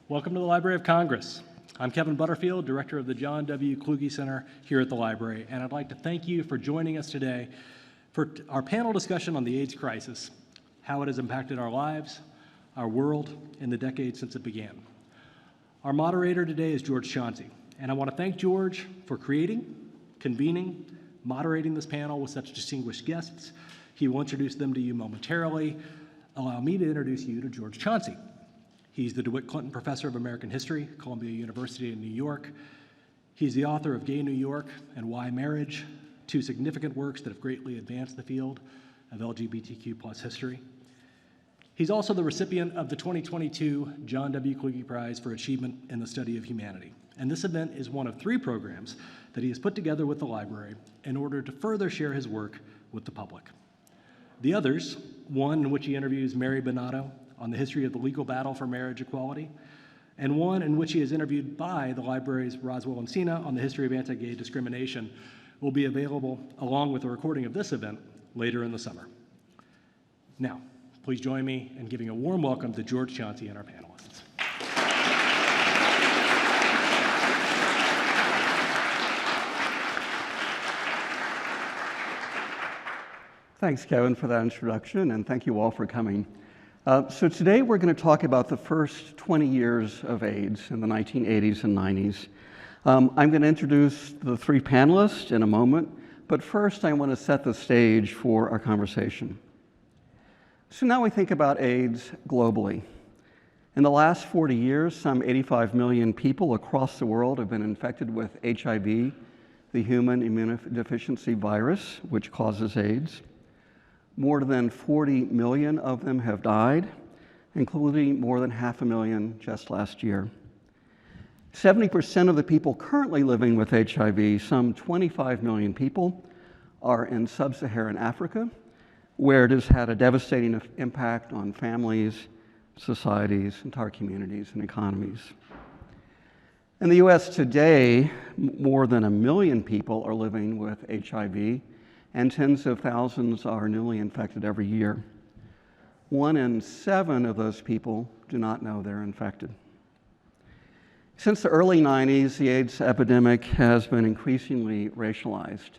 Welcome to the Library of Congress. I'm Kevin Butterfield, Director of the John W. Kluge Center here at the library, and I'd like to thank you for joining us today for our panel discussion on the AIDS crisis, how it has impacted our lives, our world, in the decades since it began. Our moderator today is George Chauncey, and I want to thank George for creating, convening, moderating this panel with such distinguished guests. He will introduce them to you momentarily. Allow me to introduce you to George Chauncey. He's the DeWitt Clinton Professor of American History, Columbia University in New York. He's the author of Gay New York and Why Marriage, two significant works that have greatly advanced the field of LGBTQ+ history. He's also the recipient of the 2022 John W. Kluge Prize for Achievement in the Study of Humanity. And this event is one of 3 programs that he has put together with the library in order to further share his work with the public. The others, one in which he interviews Mary Bonato on the history of the legal battle for marriage equality, and one in which he is interviewed by the library's Roswell Encina on the history of anti-gay discrimination, will be available along with a recording of this event later in the summer. Now, please join me in giving a warm welcome to George Chauncey and our panelists. Thanks, Kevin, for that introduction, and thank you all for coming. So today we're going to talk about the first 20 years of AIDS in the 1980s and 90s. I'm going to introduce the 3 panelists in a moment, but first I want to set the stage for our conversation. So now we think about AIDS globally. In the last 40 years, some 85 million people across the world have been infected with HIV, the human immunodeficiency virus, which causes AIDS. More than 40 million of them have died, including more than 500,000 just last year. 70% of the people currently living with HIV, some 25 million people, are in sub-Saharan Africa, where it has had a devastating impact on families, societies, entire communities, and economies. In the US today, more than 1 million people are living with HIV, and tens of thousands are newly infected every year. 1 in 7 of those people do not know they're infected. Since the early 90s, the AIDS epidemic has been increasingly racialized.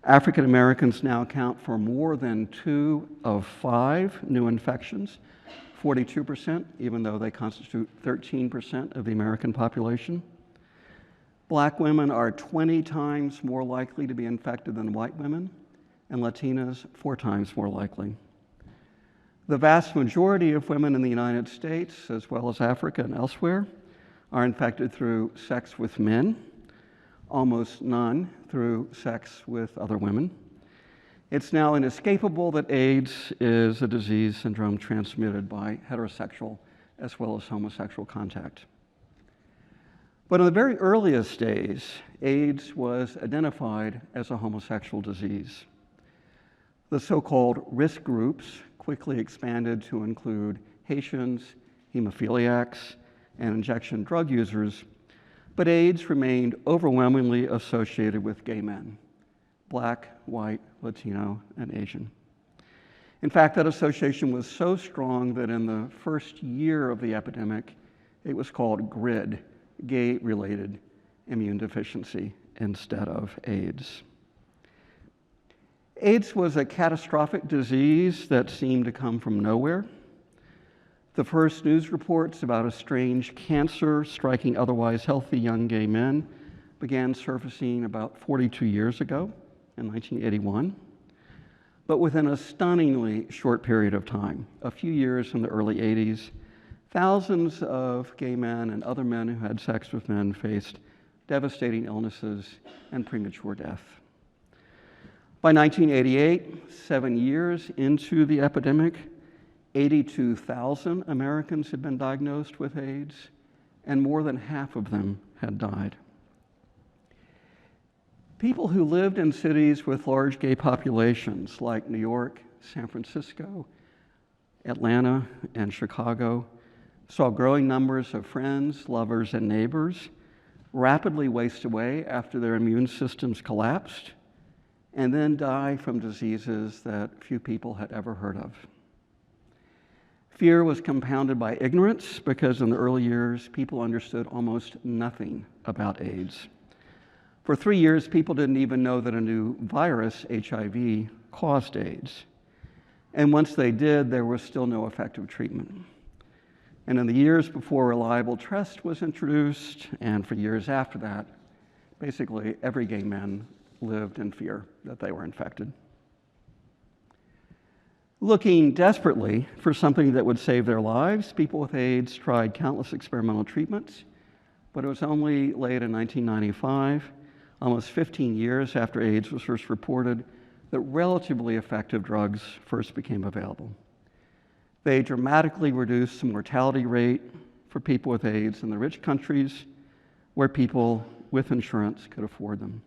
African Americans now account for more than 2 of 5 new infections, 42%, even though they constitute 13% of the American population. Black women are 20 times more likely to be infected than white women, and Latinas 4 times more likely. The vast majority of women in the United States, as well as Africa and elsewhere, are infected through sex with men, almost none through sex with other women. It's now inescapable that AIDS is a disease syndrome transmitted by heterosexual as well as homosexual contact. But in the very earliest days, AIDS was identified as a homosexual disease. The so-called risk groups quickly expanded to include Haitians, hemophiliacs, and injection drug users, but AIDS remained overwhelmingly associated with gay men, Black, white, Latino, and Asian. In fact, that association was so strong that in the first year of the epidemic, it was called GRID, gay-related immune deficiency, instead of AIDS. AIDS was a catastrophic disease that seemed to come from nowhere. The first news reports about a strange cancer striking otherwise healthy young gay men began surfacing about 42 years ago, in 1981. But within a stunningly short period of time, a few years in the early 80s, thousands of gay men and other men who had sex with men faced devastating illnesses and premature death. By 1988, 7 years into the epidemic, 82,000 Americans had been diagnosed with AIDS, and more than half of them had died. People who lived in cities with large gay populations like New York, San Francisco, Atlanta, and Chicago saw growing numbers of friends, lovers, and neighbors rapidly waste away after their immune systems collapsed, and then die from diseases that few people had ever heard of. Fear was compounded by ignorance because in the early years, people understood almost nothing about AIDS. For 3 years, people didn't even know that a new virus, HIV, caused AIDS. And once they did, there was still no effective treatment. And in the years before reliable test was introduced, and for years after that, basically every gay man lived in fear that they were infected. Looking desperately for something that would save their lives, people with AIDS tried countless experimental treatments, but it was only late in 1995, almost 15 years after AIDS was first reported, that relatively effective drugs first became available. They dramatically reduced the mortality rate for people with AIDS in the rich countries where people with insurance could afford them.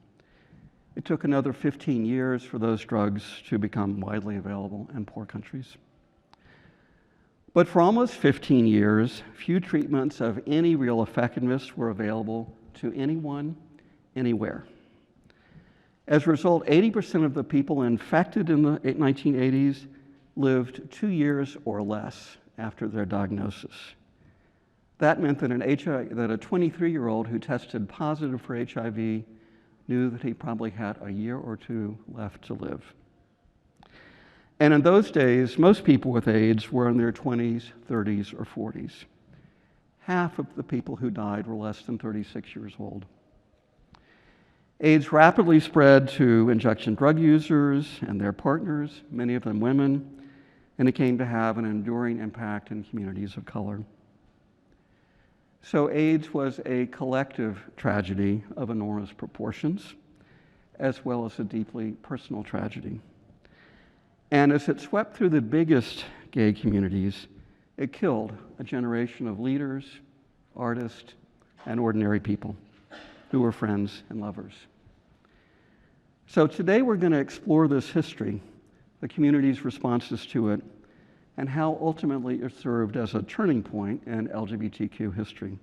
It took another 15 years for those drugs to become widely available in poor countries. But for almost 15 years, few treatments of any real effectiveness were available to anyone, anywhere. As a result, 80% of the people infected in the 1980s lived 2 years or less after their diagnosis. That meant that a 23-year-old who tested positive for HIV knew that he probably had a year or two left to live. And in those days, most people with AIDS were in their 20s, 30s, or 40s. Half of the people who died were less than 36 years old. AIDS rapidly spread to injection drug users and their partners, many of them women, and it came to have an enduring impact in communities of color. So AIDS was a collective tragedy of enormous proportions, as well as a deeply personal tragedy. And as it swept through the biggest gay communities, it killed a generation of leaders, artists, and ordinary people who were friends and lovers. So today we're going to explore this history, the community's responses to it, and how ultimately it served as a turning point in LGBTQ history.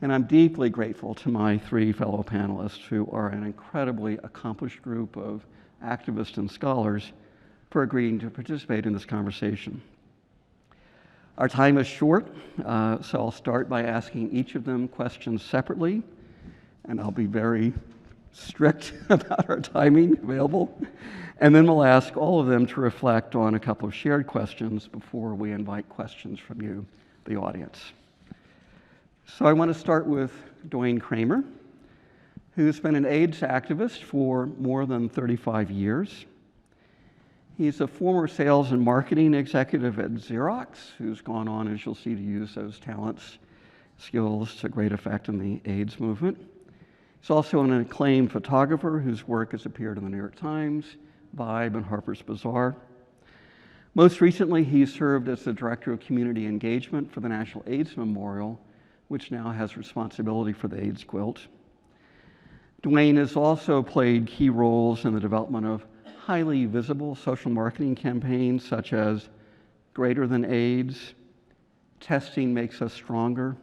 And I'm deeply grateful to my 3 fellow panelists, who are an incredibly accomplished group of activists and scholars, for agreeing to participate in this conversation. Our time is short, so I'll start by asking each of them questions separately, and I'll be very strict about our timing available. And then we'll ask all of them to reflect on a couple of shared questions before we invite questions from you, the audience. So I want to start with Duane Cramer, who's been an AIDS activist for more than 35 years. He's a former sales and marketing executive at Xerox, who's gone on, as you'll see, to use those talents, skills to great effect in the AIDS movement. He's also an acclaimed photographer whose work has appeared in the New York Times, Vibe, and Harper's Bazaar. Most recently, he served as the Director of Community Engagement for the National AIDS Memorial, which now has responsibility for the AIDS quilt. Duane has also played key roles in the development of highly visible social marketing campaigns such as Greater Than AIDS, Testing Makes Us Stronger,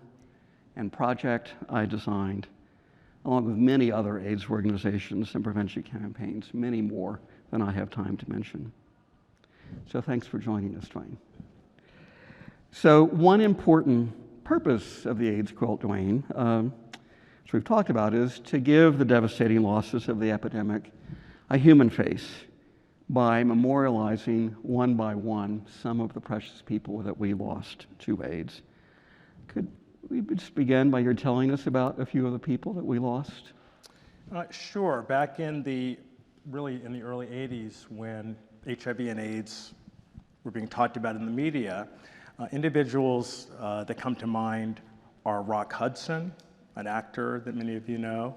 and Project I Designed, along with many other AIDS organizations and prevention campaigns, many more than I have time to mention. So thanks for joining us, Duane. So one important purpose of the AIDS quilt, Duane, as we've talked about, is to give the devastating losses of the epidemic a human face by memorializing one by one some of the precious people that we lost to AIDS. Could we just begin by your telling us about a few of the people that we lost? Sure. Back in the early 80s, when HIV and AIDS were being talked about in the media, individuals that come to mind are Rock Hudson, an actor that many of you know,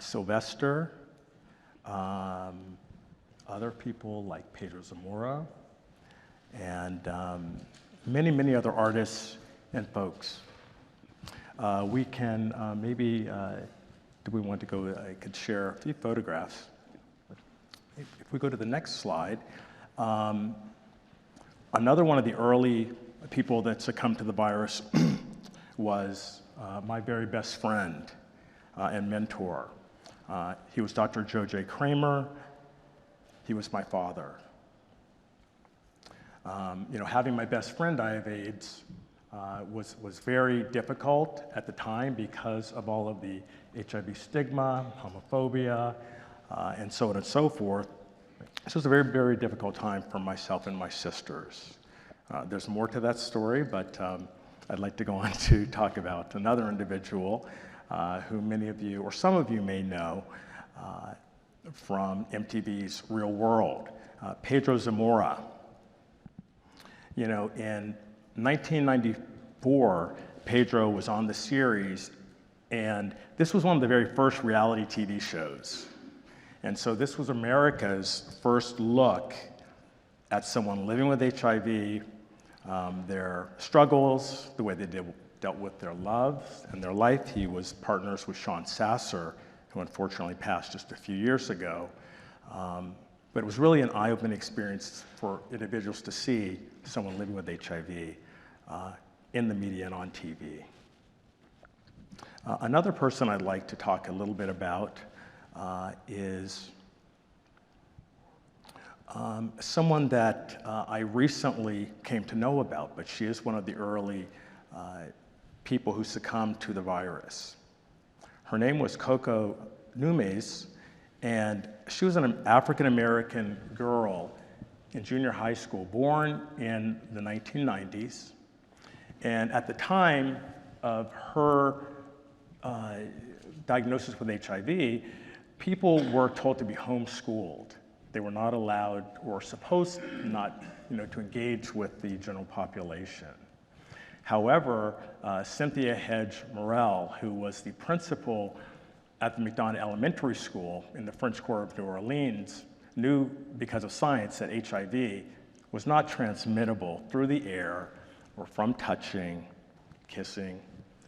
Sylvester, other people like Pedro Zamora, and many, many other artists and folks. We can maybe, do we want to go, I could share a few photographs. If we go to the next slide, another one of the early people that succumbed to the virus was my very best friend and mentor. He was Dr. Joe J. Cramer. He was my father. Having my best friend die of AIDS was very difficult at the time because of all of the HIV stigma, homophobia, and so on and so forth. So it was a very, very difficult time for myself and my sisters. There's more to that story, but I'd like to go on to talk about another individual who many of you, or some of you may know from MTV's Real World, Pedro Zamora. In 1994, Pedro was on the series, and this was one of the very first reality TV shows. And so this was America's first look at someone living with HIV, their struggles, the way they dealt with their love and their life. He was partners with Sean Sasser, who unfortunately passed just a few years ago. But it was really an eye-opening experience for individuals to see someone living with HIV in the media and on TV. Another person I'd like to talk a little bit about is someone that I recently came to know about, but she is one of the early people who succumbed to the virus. Her name was Coco Numes, and she was an African-American girl in junior high school, born in the 1990s. And at the time of her diagnosis with HIV, people were told to be homeschooled. They were not allowed or supposed not, to engage with the general population. However, Cynthia Hedge Morel, who was the principal at the McDonough Elementary School in the French Quarter of New Orleans, knew because of science that HIV was not transmittable through the air or from touching, kissing,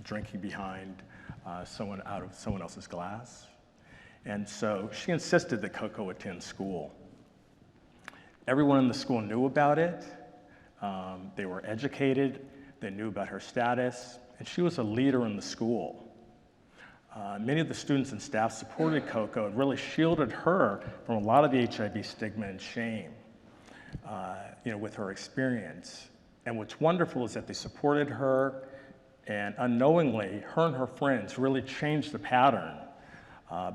drinking behind someone out of someone else's glass. And so she insisted that Coco attend school. Everyone in the school knew about it. They were educated. They knew about her status. And she was a leader in the school. Many of the students and staff supported Coco and really shielded her from a lot of the HIV stigma and shame, with her experience. And what's wonderful is that they supported her, and unknowingly, her and her friends really changed the pattern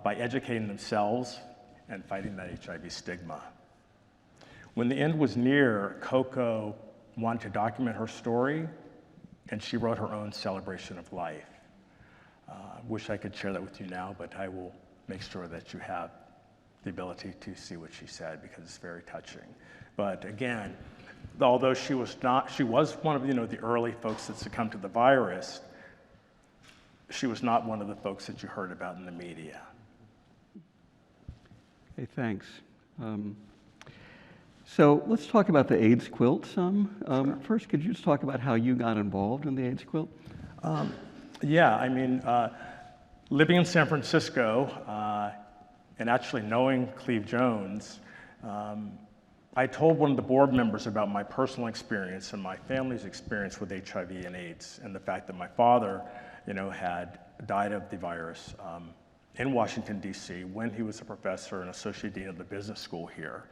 by educating themselves and fighting that HIV stigma. When the end was near, Coco wanted to document her story, and she wrote her own celebration of life. Wish I could share that with you now, but I will make sure that you have the ability to see what she said because it's very touching. But again, although she was one of the early folks that succumbed to the virus, she was not one of the folks that you heard about in the media. Okay, thanks. So let's talk about the AIDS quilt some. Sure. First, could you just talk about how you got involved in the AIDS quilt? Living in San Francisco and actually knowing Cleve Jones, I told one of the board members about my personal experience and my family's experience with HIV and AIDS, and the fact that my father, had died of the virus in Washington, D.C. when he was a professor and associate dean of the business school here.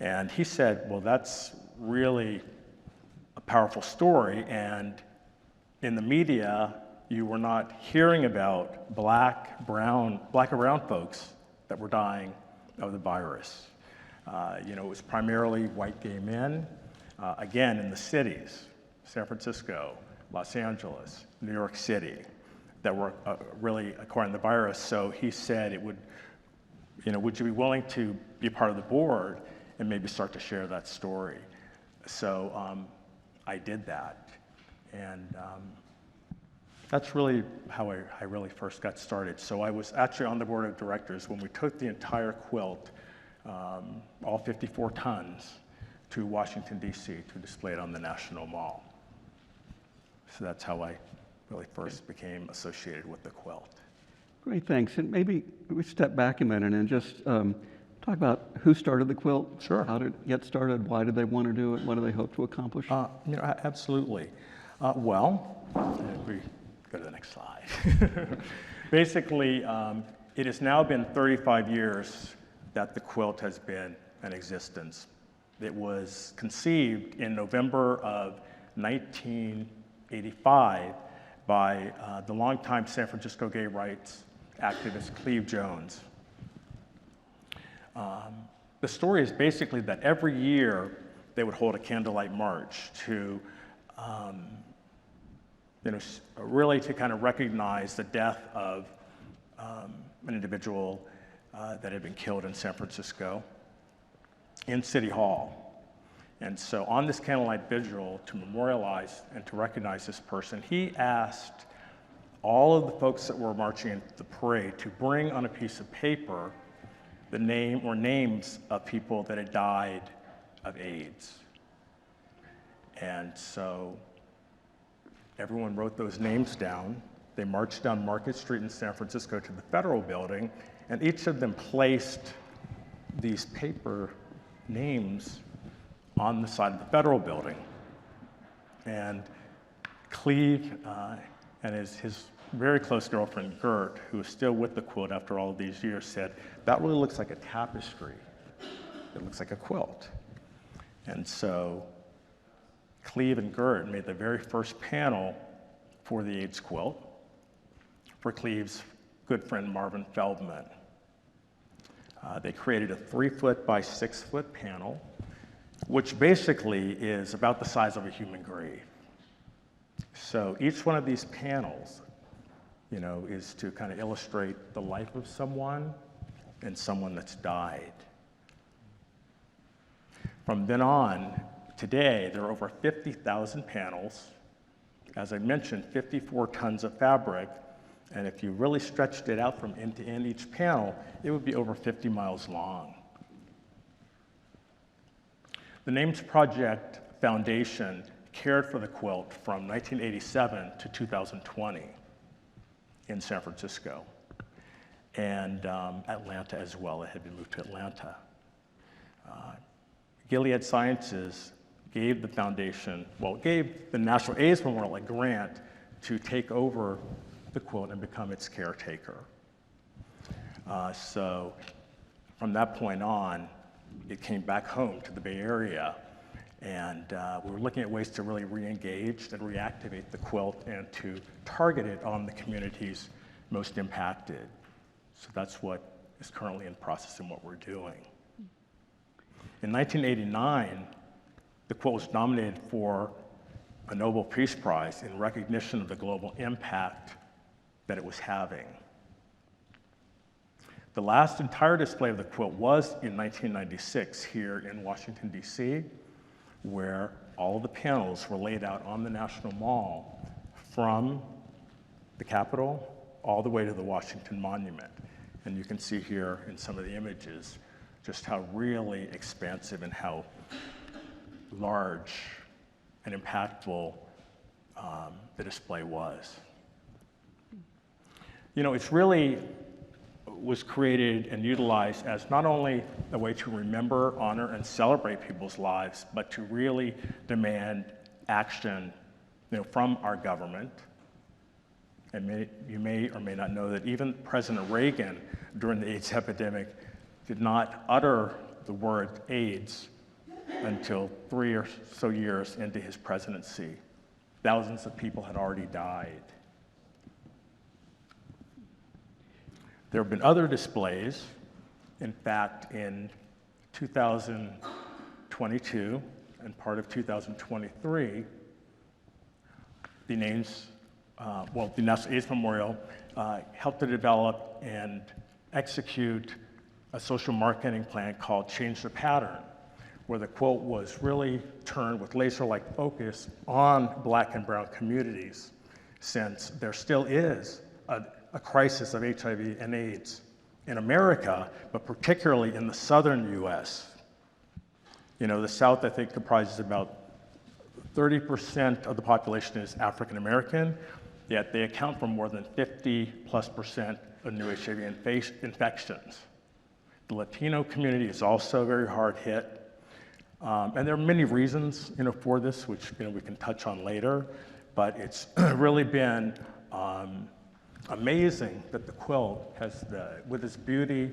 And he said, well, that's really a powerful story, and in the media, you were not hearing about black and brown folks that were dying of the virus. It was primarily white gay men, again, in the cities, San Francisco, Los Angeles, New York City, that were really acquiring the virus. So he said would you be willing to be a part of the board and maybe start to share that story? So I did that. And that's really how I really first got started. So I was actually on the board of directors when we took the entire quilt, all 54 tons, to Washington, D.C. to display it on the National Mall. So that's how I really first became associated with the quilt. Great, thanks. And maybe we step back a minute and just talk about who started the quilt. Sure. How did it get started? Why did they want to do it? What do they hope to accomplish? Absolutely. If we go to the next slide. Basically, it has now been 35 years that the quilt has been in existence It was conceived in November of 1985 by the longtime San Francisco gay rights activist Cleve Jones. The story is basically that every year they would hold a candlelight march to, really to kind of recognize the death of an individual that had been killed in San Francisco in City Hall. And so on this candlelight vigil, to memorialize and to recognize this person, he asked all of the folks that were marching in the parade to bring on a piece of paper the name or names of people that had died of AIDS. And so everyone wrote those names down. They marched down Market Street in San Francisco to the Federal Building, and each of them placed these paper names on the side of the Federal Building. And Cleve and his very close girlfriend, Gert, who is still with the quilt after all of these years, said, "That really looks like a tapestry. It looks like a quilt." And so Cleve and Gert made the very first panel for the AIDS quilt for Cleve's good friend Marvin Feldman. They created a 3-foot by 6-foot panel, which basically is about the size of a human grave. So each one of these panels, is to kind of illustrate the life of someone and someone that's died. From then on, today, there are over 50,000 panels. As I mentioned, 54 tons of fabric, and if you really stretched it out from end to end each panel, it would be over 50 miles long. The Names Project Foundation cared for the quilt from 1987 to 2020 in San Francisco, and Atlanta as well. It had been moved to Atlanta. Gilead Sciences gave the foundation, gave the National AIDS Memorial a grant to take over the quilt and become its caretaker. So from that point on, it came back home to the Bay Area, and we were looking at ways to really re-engage and reactivate the quilt and to target it on the communities most impacted. So that's what is currently in process and what we're doing. In 1989, the quilt was nominated for a Nobel Peace Prize in recognition of the global impact that it was having. The last entire display of the quilt was in 1996 here in Washington, D.C., where all of the panels were laid out on the National Mall from the Capitol all the way to the Washington Monument. And you can see here in some of the images just how really expansive and how large and impactful the display was. It's really was created and utilized as not only a way to remember, honor, and celebrate people's lives, but to really demand action, from our government. And you may or may not know that even President Reagan, during the AIDS epidemic, did not utter the word AIDS until 3 or so years into his presidency. Thousands of people had already died. There have been other displays. In fact, in 2022 and part of 2023, the National AIDS Memorial helped to develop and execute a social marketing plan called Change the Pattern, where the quilt was really turned with laser-like focus on Black and brown communities, since there still is a crisis of HIV and AIDS in America, but particularly in the southern US. The South, I think, comprises about 30% of the population is African American, yet they account for more than 50+% of new HIV infections. The Latino community is also very hard hit. And there are many reasons, for this, which we can touch on later. But it's really been amazing that the quilt with its beauty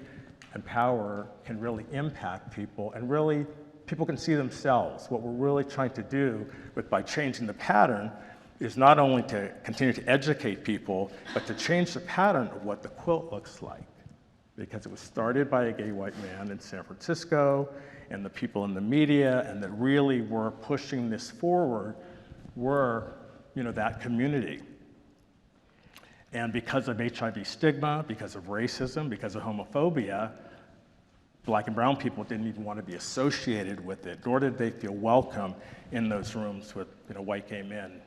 and power, can really impact people and really people can see themselves. What we're really trying to do by changing the pattern is not only to continue to educate people, but to change the pattern of what the quilt looks like. Because it was started by a gay white man in San Francisco, and the people in the media and that really were pushing this forward were, that community. And because of HIV stigma, because of racism, because of homophobia, Black and brown people didn't even want to be associated with it, nor did they feel welcome in those rooms with white gay men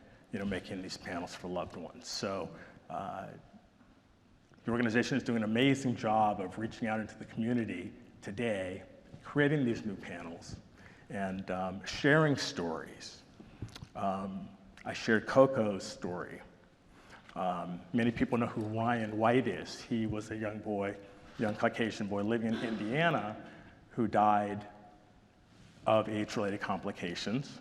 making these panels for loved ones. So the organization is doing an amazing job of reaching out into the community today, creating these new panels, and sharing stories. I shared Coco's story. Many people know who Ryan White is. He was a young Caucasian boy living in Indiana who died of AIDS-related complications.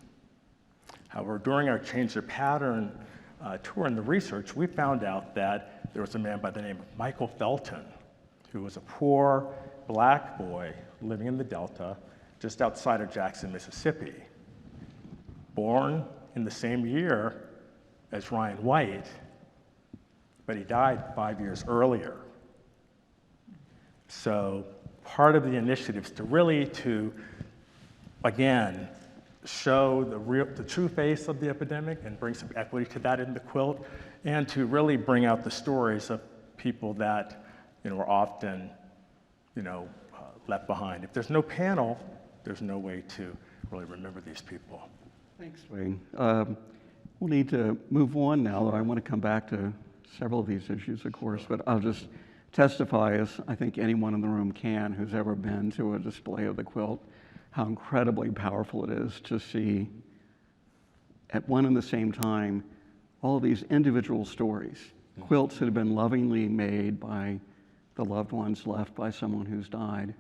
However, during our Change Their Pattern tour and the research, we found out that there was a man by the name of Michael Felton, who was a poor Black boy living in the Delta, just outside of Jackson, Mississippi. Born in the same year as Ryan White, but he died 5 years earlier. So part of the initiative is to again, show the true face of the epidemic and bring some equity to that in the quilt, and to really bring out the stories of people that are often left behind. If there's no panel, there's no way to really remember these people. Thanks, Duane. We'll need to move on now, though I want to come back to several of these issues, of course, but I'll just testify, as I think anyone in the room can who's ever been to a display of the quilt, how incredibly powerful it is to see at one and the same time all of these individual stories, quilts that have been lovingly made by the loved ones left by someone who's died,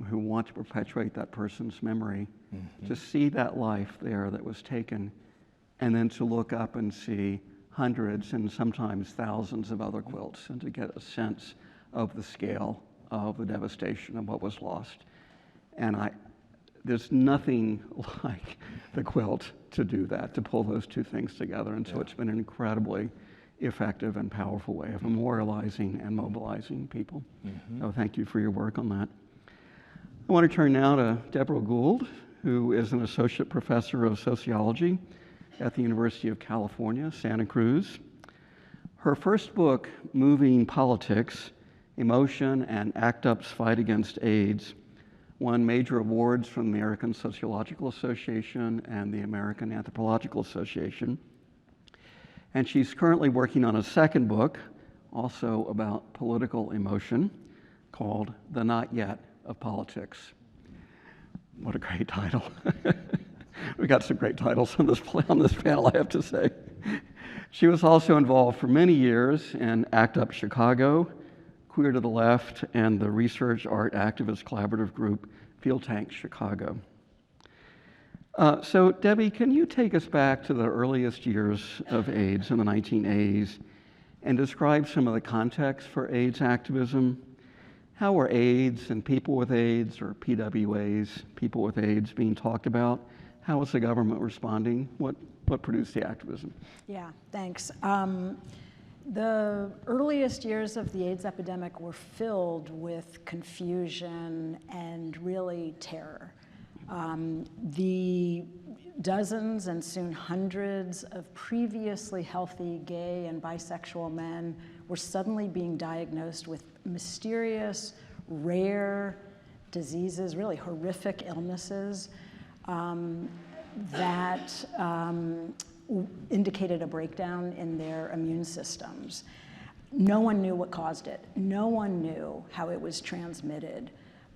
who want to perpetuate that person's memory, to see that life there that was taken, and then to look up and see hundreds and sometimes thousands of other quilts, and to get a sense of the scale of the devastation of what was lost. And there's nothing like the quilt to do that, to pull those two things together. And so it's been an incredibly effective and powerful way of memorializing and mobilizing people. So thank you for your work on that. I want to turn now to Deborah Gould, who is an associate professor of sociology at the University of California, Santa Cruz. Her first book, Moving Politics, Emotion and ACT UP's Fight Against AIDS, won major awards from the American Sociological Association and the American Anthropological Association. And she's currently working on a second book, also about political emotion, called The Not Yet of Politics. What a great title. We got some great titles on this panel, I have to say. She was also involved for many years in ACT UP Chicago, Queer to the Left, and the Research Art Activist Collaborative Group, Field Tank Chicago. So Debbie, can you take us back to the earliest years of AIDS in the 1980s and describe some of the context for AIDS activism? How were AIDS and people with AIDS, or PWAs, people with AIDS, being talked about? How was the government responding? What produced the activism? Yeah, thanks. The earliest years of the AIDS epidemic were filled with confusion and really terror. The dozens and soon hundreds of previously healthy gay and bisexual men were suddenly being diagnosed with mysterious, rare diseases, really horrific illnesses that indicated a breakdown in their immune systems. No one knew what caused it. No one knew how it was transmitted.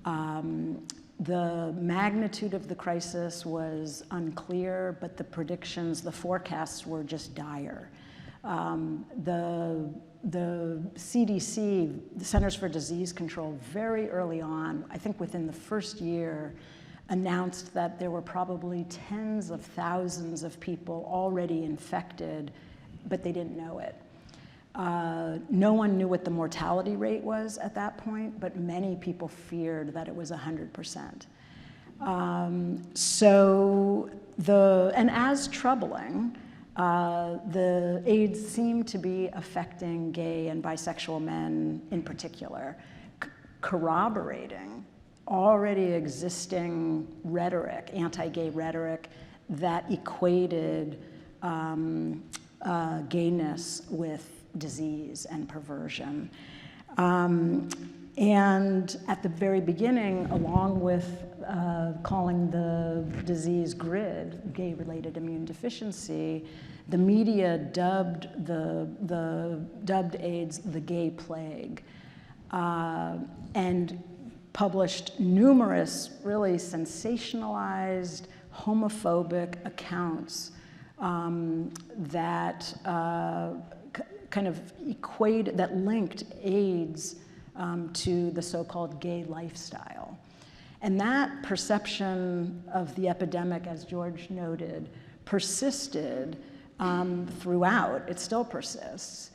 The magnitude of the crisis was unclear, but the predictions, the forecasts were just dire. The CDC, the Centers for Disease Control, very early on, I think within the first year, announced that there were probably tens of thousands of people already infected, but they didn't know it. No one knew what the mortality rate was at that point, but many people feared that it was 100%. And as troubling, the AIDS seemed to be affecting gay and bisexual men in particular, corroborating already existing rhetoric, anti-gay rhetoric, that equated gayness with disease and perversion. And at the very beginning, along with calling the disease GRID, gay-related immune deficiency, the media dubbed AIDS the gay plague, and published numerous really sensationalized, homophobic accounts that that linked AIDS to the so-called gay lifestyle. And that perception of the epidemic, as George noted, persisted throughout. It still persists,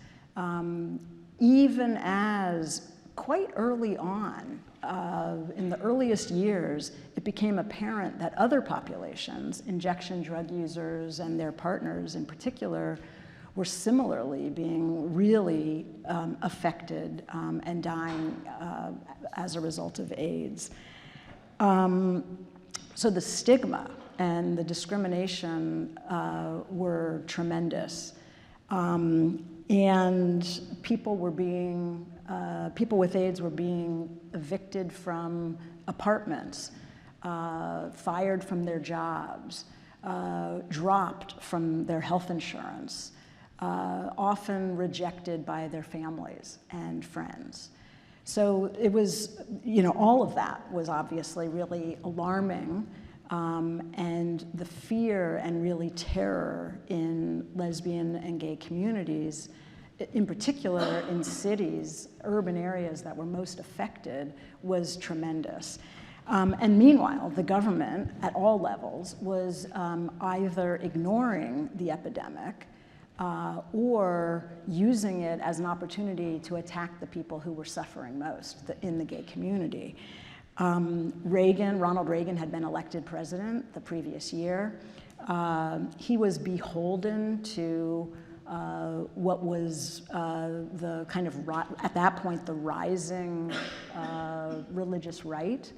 even as quite early on, in the earliest years, it became apparent that other populations, injection drug users and their partners in particular, were similarly being really affected and dying as a result of AIDS. So the stigma and the discrimination were tremendous. And people with AIDS were being evicted from apartments, fired from their jobs, dropped from their health insurance, often rejected by their families and friends. So it was, all of that was obviously really alarming, and the fear and really terror in lesbian and gay communities, in particular in cities, urban areas that were most affected, was tremendous. And meanwhile, the government at all levels was either ignoring the epidemic or using it as an opportunity to attack the people who were suffering most in the gay community. Ronald Reagan had been elected president the previous year. He was beholden to what was the kind of, at that point, the rising religious right,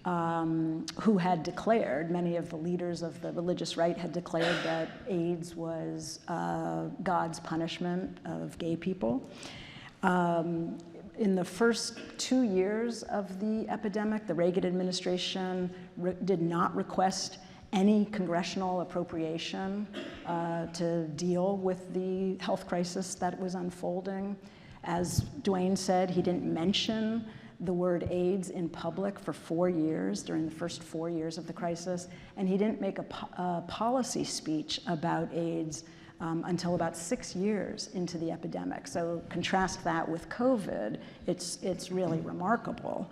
who had declared, many of the leaders of the religious right had declared that AIDS was God's punishment of gay people. In the first 2 years of the epidemic, the Reagan administration did not request any congressional appropriation to deal with the health crisis that was unfolding. As Duane said, he didn't mention the word AIDS in public for 4 years, during the first 4 years of the crisis, and he didn't make a policy speech about AIDS until about 6 years into the epidemic. So contrast that with COVID, it's really remarkable.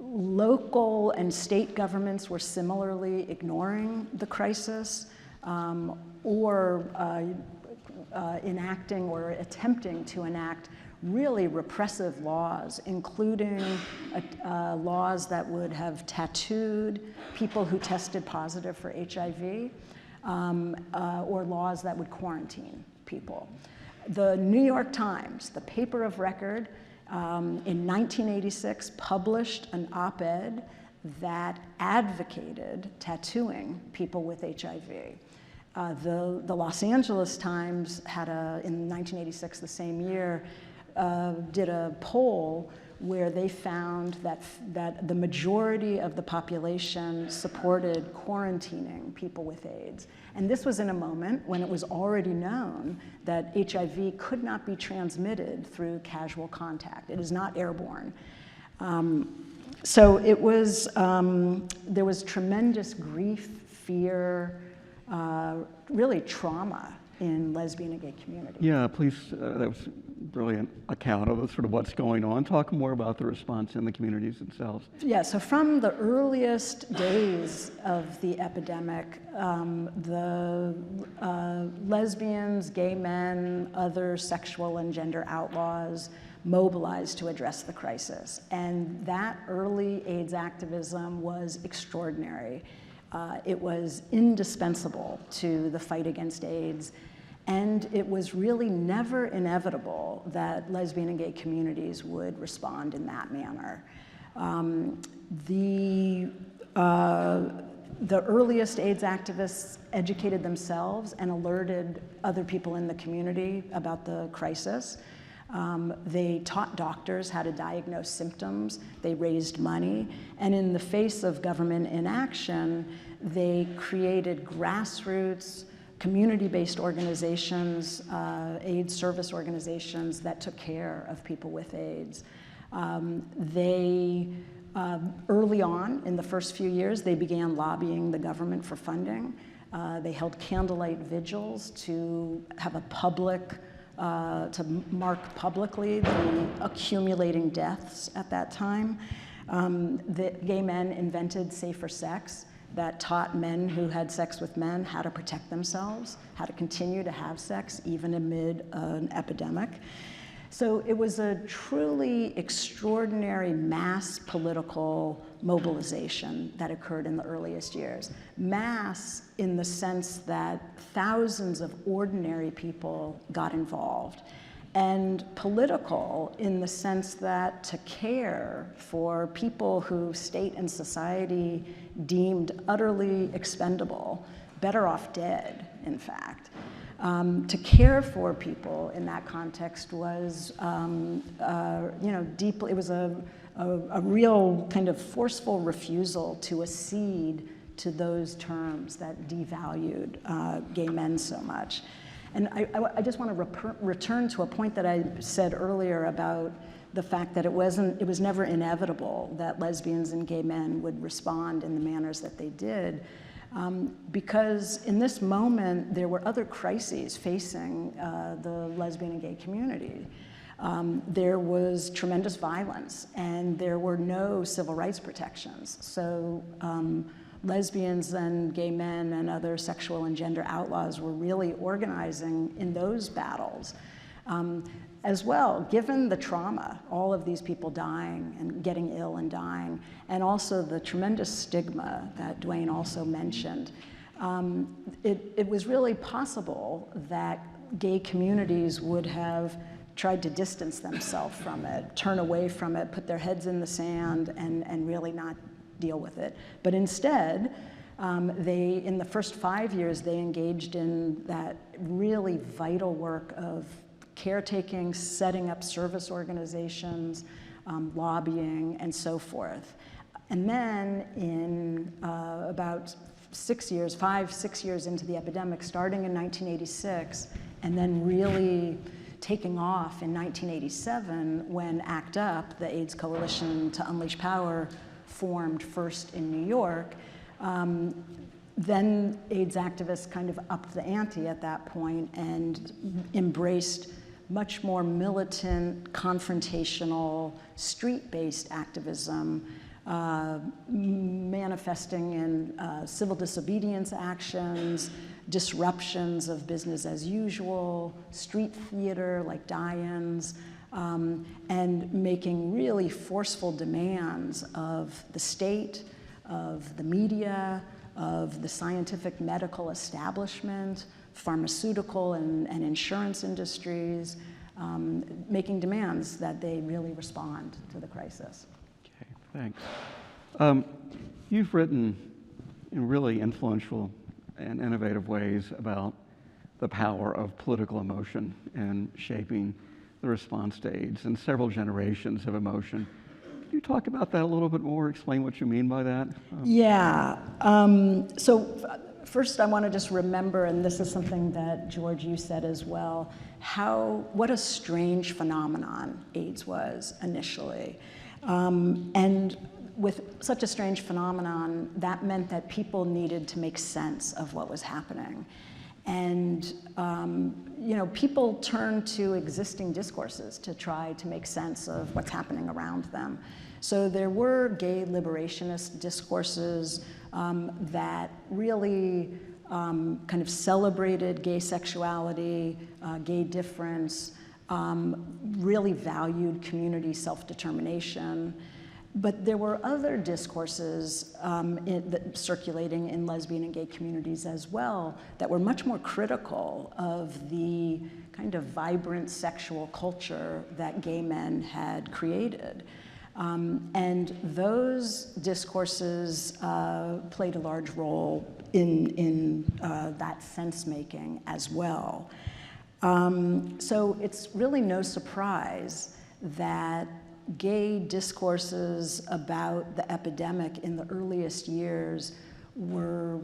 Local and state governments were similarly ignoring the crisis or enacting or attempting to enact really repressive laws, including laws that would have tattooed people who tested positive for HIV, or laws that would quarantine people. The New York Times, the paper of record, in 1986 published an op-ed that advocated tattooing people with HIV. The Los Angeles Times had in 1986, the same year, did a poll where they found that the majority of the population supported quarantining people with AIDS. And this was in a moment when it was already known that HIV could not be transmitted through casual contact. It is not airborne. So it was, there was tremendous grief, fear, really trauma in lesbian and gay community. Yeah, please, that was a brilliant account of sort of what's going on. Talk more about the response in the communities themselves. Yeah, so from the earliest days of the epidemic, the lesbians, gay men, other sexual and gender outlaws mobilized to address the crisis. And that early AIDS activism was extraordinary. It was indispensable to the fight against AIDS. And it was really never inevitable that lesbian and gay communities would respond in that manner. The earliest AIDS activists educated themselves and alerted other people in the community about the crisis. They taught doctors how to diagnose symptoms. They raised money. And in the face of government inaction, they created grassroots, community-based organizations, AIDS service organizations that took care of people with AIDS. Early on, in the first few years, they began lobbying the government for funding. They held candlelight vigils to have a to mark publicly the accumulating deaths at that time. The gay men invented safer sex that taught men who had sex with men how to protect themselves, how to continue to have sex even amid an epidemic. So it was a truly extraordinary mass political mobilization that occurred in the earliest years. Mass in the sense that thousands of ordinary people got involved, and political in the sense that to care for people who state and society deemed utterly expendable, better off dead, in fact. To care for people in that context was, deeply, it was a real kind of forceful refusal to accede to those terms that devalued gay men so much. And I just want to return to a point that I said earlier about the fact that it was never inevitable that lesbians and gay men would respond in the manners that they did. Because in this moment, there were other crises facing the lesbian and gay community. There was tremendous violence, and there were no civil rights protections. So lesbians and gay men and other sexual and gender outlaws were really organizing in those battles. As well, given the trauma, all of these people dying and getting ill and dying, and also the tremendous stigma that Duane also mentioned, it was really possible that gay communities would have tried to distance themselves from it, turn away from it, put their heads in the sand, and really not deal with it. But instead, in the first 5 years, they engaged in that really vital work of caretaking, setting up service organizations, lobbying, and so forth. And then in about 6 years, 5-6 years into the epidemic, starting in 1986, and then really taking off in 1987 when ACT UP, the AIDS Coalition to Unleash Power, formed first in New York. Then AIDS activists kind of upped the ante at that point and embraced much more militant, confrontational, street-based activism, manifesting in civil disobedience actions, disruptions of business as usual, street theater like die-ins, and making really forceful demands of the state, of the media, of the scientific medical establishment, pharmaceutical and insurance industries, making demands that they really respond to the crisis. Okay, thanks. You've written in really influential and innovative ways about the power of political emotion in shaping the response to AIDS and several generations of emotion. Can you talk about that a little bit more, explain what you mean by that? Yeah. First, I want to just remember, and this is something that, George, you said as well, what a strange phenomenon AIDS was initially. And with such a strange phenomenon, that meant that people needed to make sense of what was happening. And people turned to existing discourses to try to make sense of what's happening around them. So there were gay liberationist discourses that really kind of celebrated gay sexuality, gay difference, really valued community self-determination. But there were other discourses circulating in lesbian and gay communities as well that were much more critical of the kind of vibrant sexual culture that gay men had created. And those discourses played a large role in that sense-making as well. So it's really no surprise that gay discourses about the epidemic in the earliest years were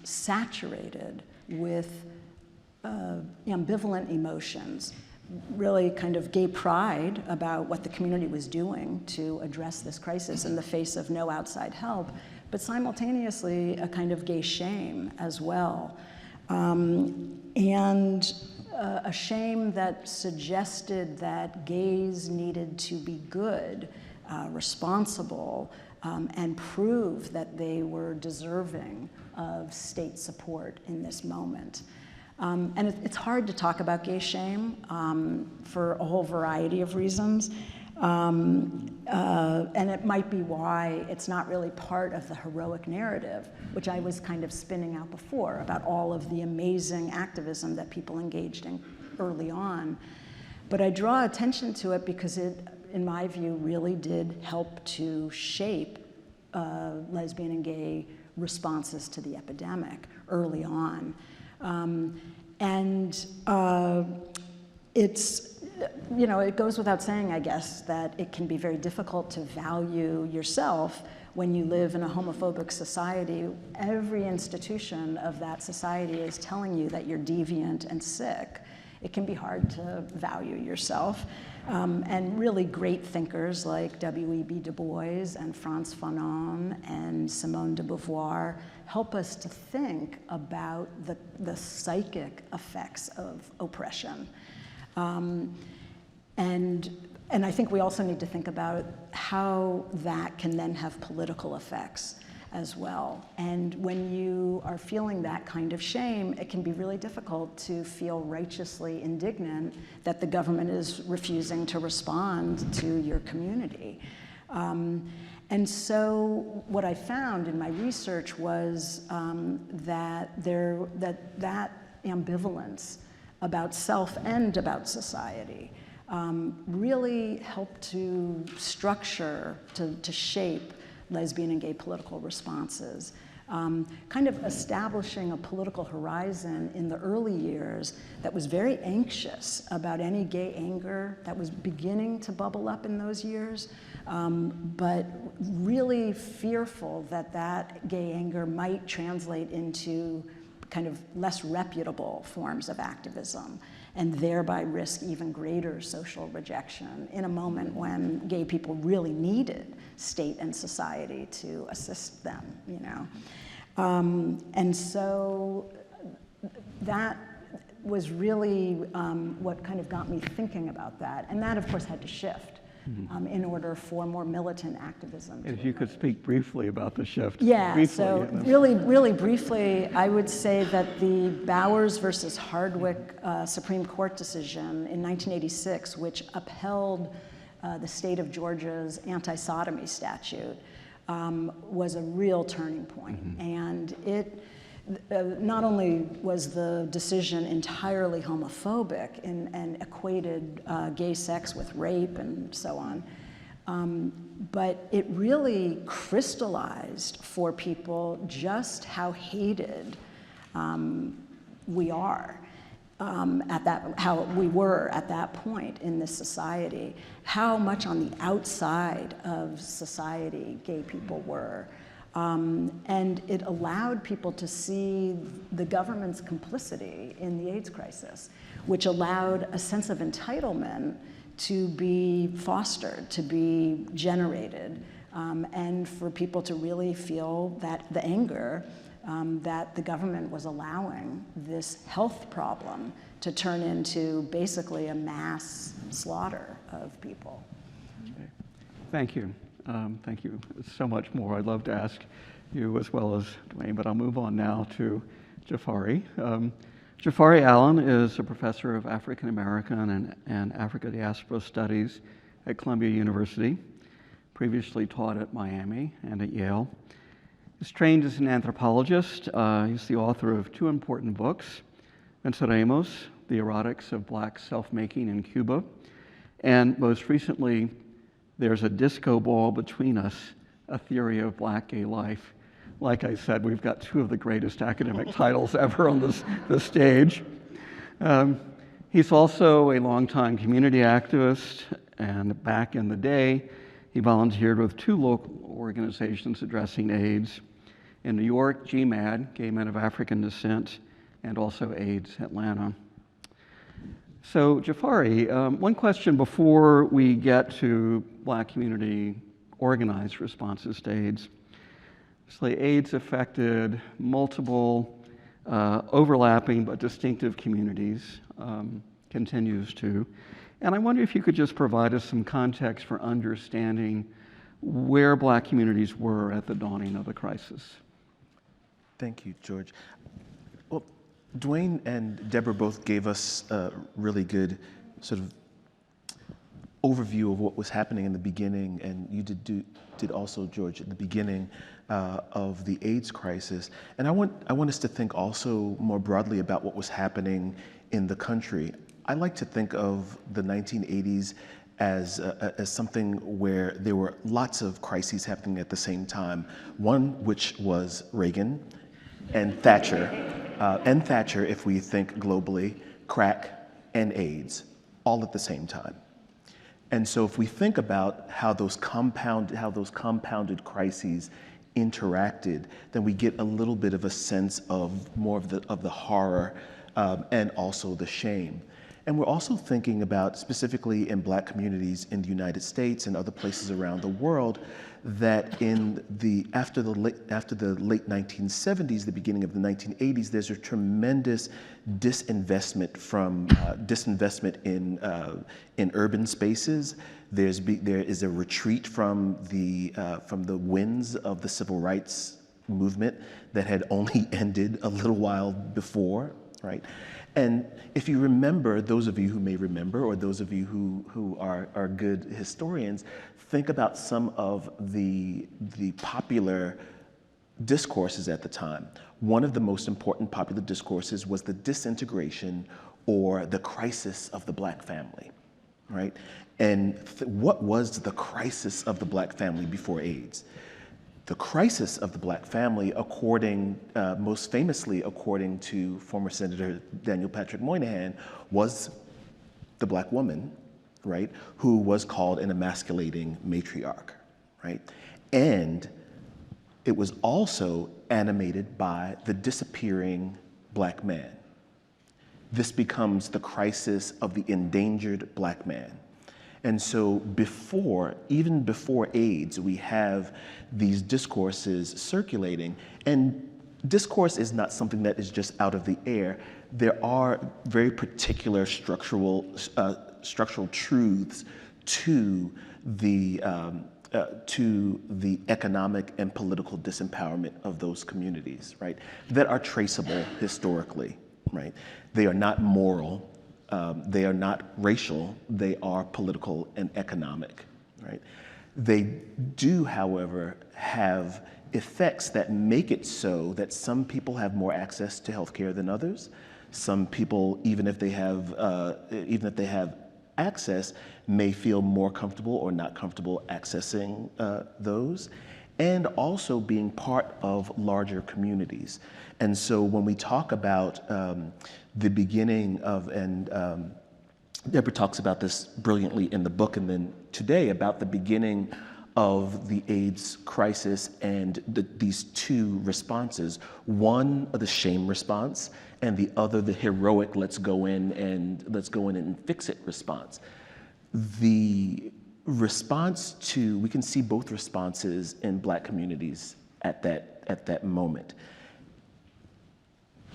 saturated with ambivalent emotions, really kind of gay pride about what the community was doing to address this crisis in the face of no outside help, but simultaneously a kind of gay shame as well. And a shame that suggested that gays needed to be good, responsible, and prove that they were deserving of state support in this moment. And it's hard to talk about gay shame for a whole variety of reasons. And it might be why it's not really part of the heroic narrative, which I was kind of spinning out before about all of the amazing activism that people engaged in early on. But I draw attention to it because it, in my view, really did help to shape lesbian and gay responses to the epidemic early on. It's, you know, it goes without saying, I guess, that it can be very difficult to value yourself when you live in a homophobic society. Every institution of that society is telling you that you're deviant and sick. It can be hard to value yourself. And really great thinkers like W.E.B. Du Bois and Frantz Fanon and Simone de Beauvoir help us to think about the psychic effects of oppression. And I think we also need to think about how that can then have political effects as well. And when you are feeling that kind of shame, it can be really difficult to feel righteously indignant that the government is refusing to respond to your community. And so what I found in my research was that ambivalence about self and about society really helped to structure, to shape lesbian and gay political responses, kind of establishing a political horizon in the early years that was very anxious about any gay anger that was beginning to bubble up in those years, but really fearful that that gay anger might translate into kind of less reputable forms of activism, and thereby risk even greater social rejection in a moment when gay people really needed state and society to assist them, you know. And so that was really what kind of got me thinking about that. And that, of course, had to shift in order for more militant activism. If you could speak briefly about the shift. Yeah, briefly, so really briefly, I would say that the Bowers versus Hardwick Supreme Court decision in 1986, which upheld the state of Georgia's anti-sodomy statute, was a real turning point. And it not only was the decision entirely homophobic and equated gay sex with rape and so on, but it really crystallized for people just how hated we are. How we were at that point in this society, how much on the outside of society gay people were. And it allowed people to see the government's complicity in the AIDS crisis, which allowed a sense of entitlement to be fostered, to be generated, and for people to really feel that the anger that the government was allowing this health problem to turn into basically a mass slaughter of people. Okay. Thank you. Thank you. So much more I'd love to ask you as well as Duane, but I'll move on now to Jafari. Jafari Allen is a professor of African American and Africa Diaspora Studies at Columbia University, previously taught at Miami and at Yale. He's trained as an anthropologist. He's the author of 2 important books, Venceremos, The Erotics of Black Self-Making in Cuba, and most recently, There's a Disco Ball Between Us, A Theory of Black Gay Life. Like I said, we've got 2 of the greatest academic titles ever on this stage. He's also a longtime community activist, and back in the day, he volunteered with 2 local organizations addressing AIDS. In New York, GMAD, Gay Men of African Descent, and also AIDS Atlanta. So, Jafari, one question before we get to Black community organized responses to AIDS. Obviously, AIDS affected multiple overlapping but distinctive communities, continues to. And I wonder if you could just provide us some context for understanding where Black communities were at the dawning of the crisis. Thank you, George. Well, Duane and Deborah both gave us a really good sort of overview of what was happening in the beginning, and you did also, George, at the beginning of the AIDS crisis. And I want us to think also more broadly about what was happening in the country. I like to think of the 1980s as something where there were lots of crises happening at the same time. One which was Reagan and Thatcher, if we think globally, crack and AIDS, all at the same time. And so if we think about how those compounded crises interacted, then we get a little bit of a sense of more of the horror and also the shame. And we're also thinking about, specifically in Black communities in the United States and other places around the world, that after the late 1970s, the beginning of the 1980s, there's a tremendous disinvestment in urban spaces. There is a retreat from the winds of the civil rights movement that had only ended a little while before, right? And if you remember, those of you who may remember, or those of you who are good historians, think about some of the popular discourses at the time. One of the most important popular discourses was the disintegration or the crisis of the Black family, right? And what was the crisis of the Black family before AIDS? The crisis of the Black family, most famously according to former Senator Daniel Patrick Moynihan, was the Black woman, right, who was called an emasculating matriarch, right? And it was also animated by the disappearing Black man. This becomes the crisis of the endangered Black man. And so even before AIDS, we have these discourses circulating. And discourse is not something that is just out of the air. There are very particular structural truths to the economic and political disempowerment of those communities, right? That are traceable historically, right? They are not moral. They are not racial, they are political and economic, right? They do, however, have effects that make it so that some people have more access to healthcare than others. Some people, even if they have access, may feel more comfortable or not comfortable accessing those, and also being part of larger communities. And so when we talk about the beginning of, and Deborah talks about this brilliantly in the book, and then today about the beginning of the AIDS crisis and these 2 responses, one the shame response, and the other the heroic let's go in and fix it response. The response we can see both responses in Black communities at that moment.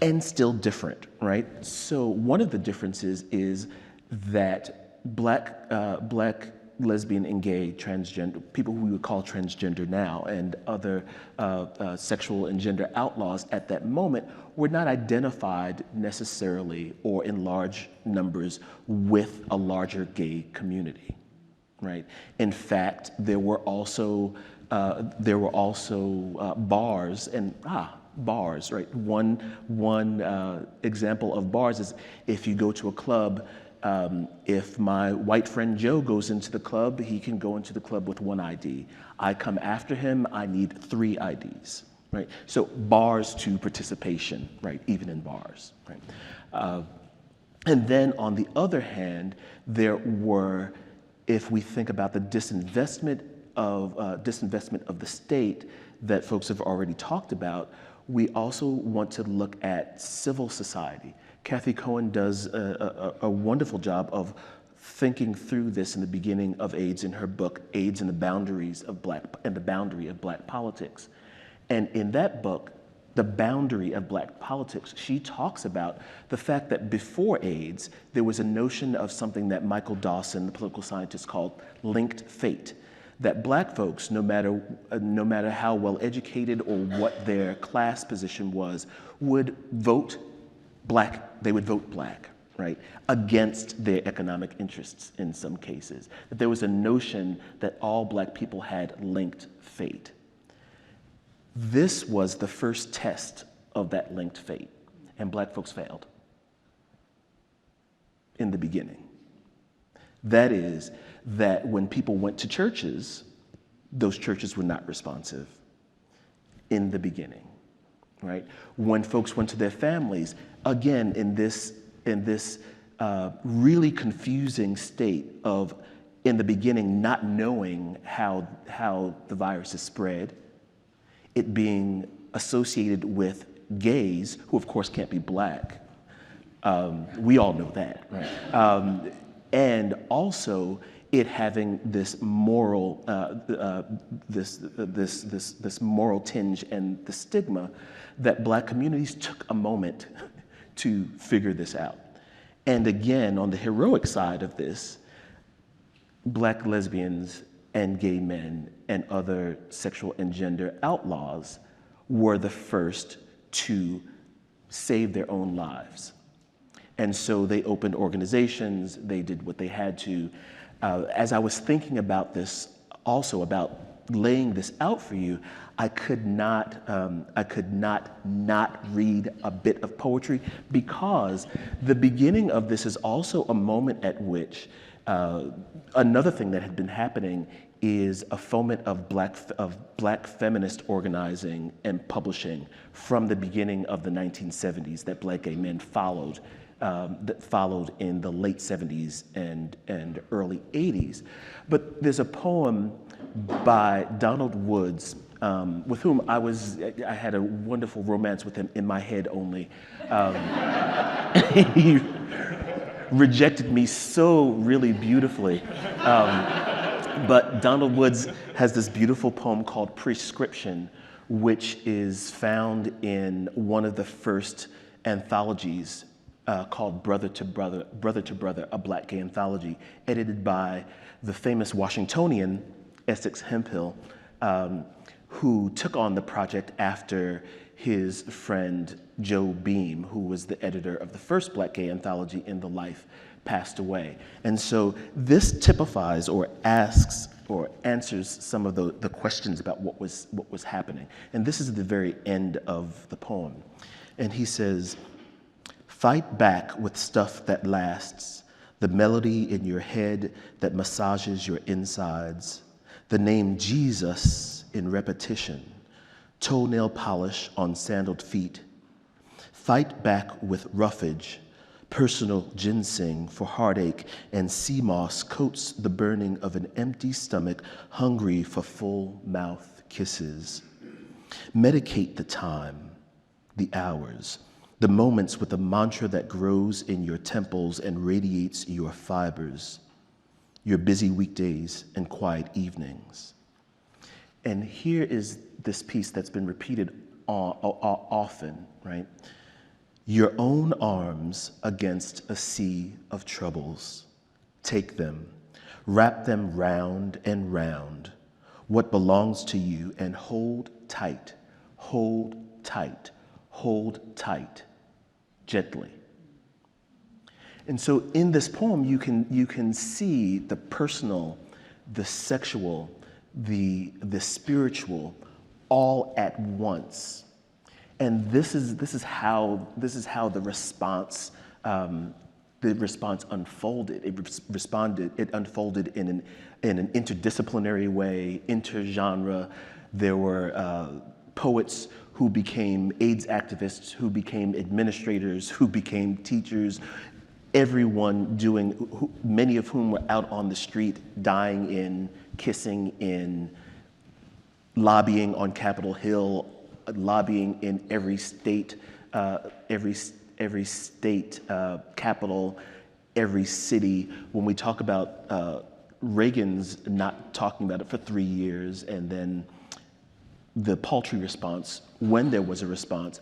And still different, right? So one of the differences is that Black lesbian, and gay, transgender, people who we would call transgender now, and other sexual and gender outlaws at that moment were not identified necessarily or in large numbers with a larger gay community, right? In fact, there were also bars and bars, right? One example of bars is if you go to a club. If my white friend Joe goes into the club, he can go into the club with one ID. I come after him, I need 3 IDs, right? So bars to participation, right? Even in bars, right? And then on the other hand, there were, if we think about the disinvestment of the state that folks have already talked about, we also want to look at civil society. Kathy Cohen does a wonderful job of thinking through this in the beginning of AIDS in her book, AIDS and the Boundary of Black Politics. And in that book, The Boundary of Black Politics, she talks about the fact that before AIDS, there was a notion of something that Michael Dawson, the political scientist, called linked fate. That Black folks, no matter how well educated or what their class position was, would vote Black, they would vote Black, right, against their economic interests in some cases. That there was a notion that all Black people had linked fate. This was the first test of that linked fate, and Black folks failed in the beginning. That is, that when people went to churches, those churches were not responsive in the beginning, right? When folks went to their families, again, in this really confusing state of, in the beginning, not knowing how the virus is spread, it being associated with gays, who of course can't be Black. We all know that, right? And also it having this moral, this moral tinge and the stigma that Black communities took a moment to figure this out. And again, on the heroic side of this, Black lesbians and gay men and other sexual and gender outlaws were the first to save their own lives. And so they opened organizations, they did what they had to. As I was thinking about this, also about laying this out for you, I could not read a bit of poetry, because the beginning of this is also a moment at which another thing that had been happening is a foment of black feminist organizing and publishing from the beginning of the 1970s that Black gay men followed. That followed in the late 70s and early 80s. But there's a poem by Donald Woods, with whom I had a wonderful romance with him in my head only. He rejected me so really beautifully. But Donald Woods has this beautiful poem called Prescription, which is found in one of the first anthologies called Brother to Brother, a Black gay anthology, edited by the famous Washingtonian Essex Hemphill, who took on the project after his friend Joe Beam, who was the editor of the first Black gay anthology in the Life, passed away. And so this typifies or asks or answers some of the questions about what was happening. And this is the very end of the poem. And he says, "Fight back with stuff that lasts, the melody in your head that massages your insides, the name Jesus in repetition, toenail polish on sandaled feet. Fight back with roughage, personal ginseng for heartache, and sea moss coats the burning of an empty stomach hungry for full mouth kisses. Medicate the time, the hours, the moments with a mantra that grows in your temples and radiates your fibers, your busy weekdays and quiet evenings." And here is this piece that's been repeated often, right? "Your own arms against a sea of troubles. Take them. Wrap them round and round, what belongs to you, and hold tight, hold tight, hold tight, gently. And so in this poem, you can see the personal, the sexual, the spiritual, all at once. And this is how the response unfolded. It unfolded in an interdisciplinary way, intergenre. There were poets who became AIDS activists, who became administrators, who became teachers. Everyone many of whom were out on the street, dying in, kissing in, lobbying on Capitol Hill, lobbying in every state capital, every city. When we talk about Reagan's not talking about it for 3 years, and then the paltry response, when there was a response,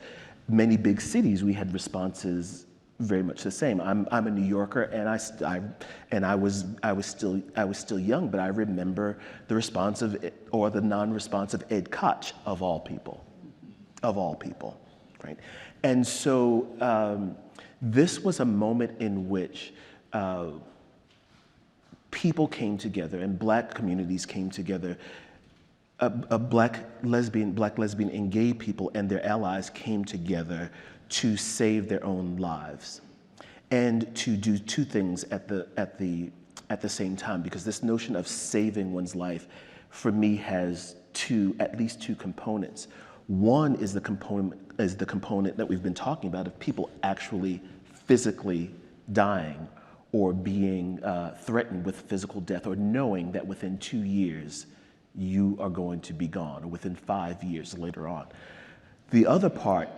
many big cities, we had responses very much the same. I'm a New Yorker, and I was still young, but I remember the response or the non-response of Ed Koch, of all people, right? And so this was a moment in which people came together, and Black communities came together. Black lesbian and gay people and their allies came together to save their own lives, and to do two things at the same time, because this notion of saving one's life, for me, has at least two components. One is the component that we've been talking about, of people actually physically dying or being threatened with physical death, or knowing that within 2 years you are going to be gone, or within 5 years later on. The other part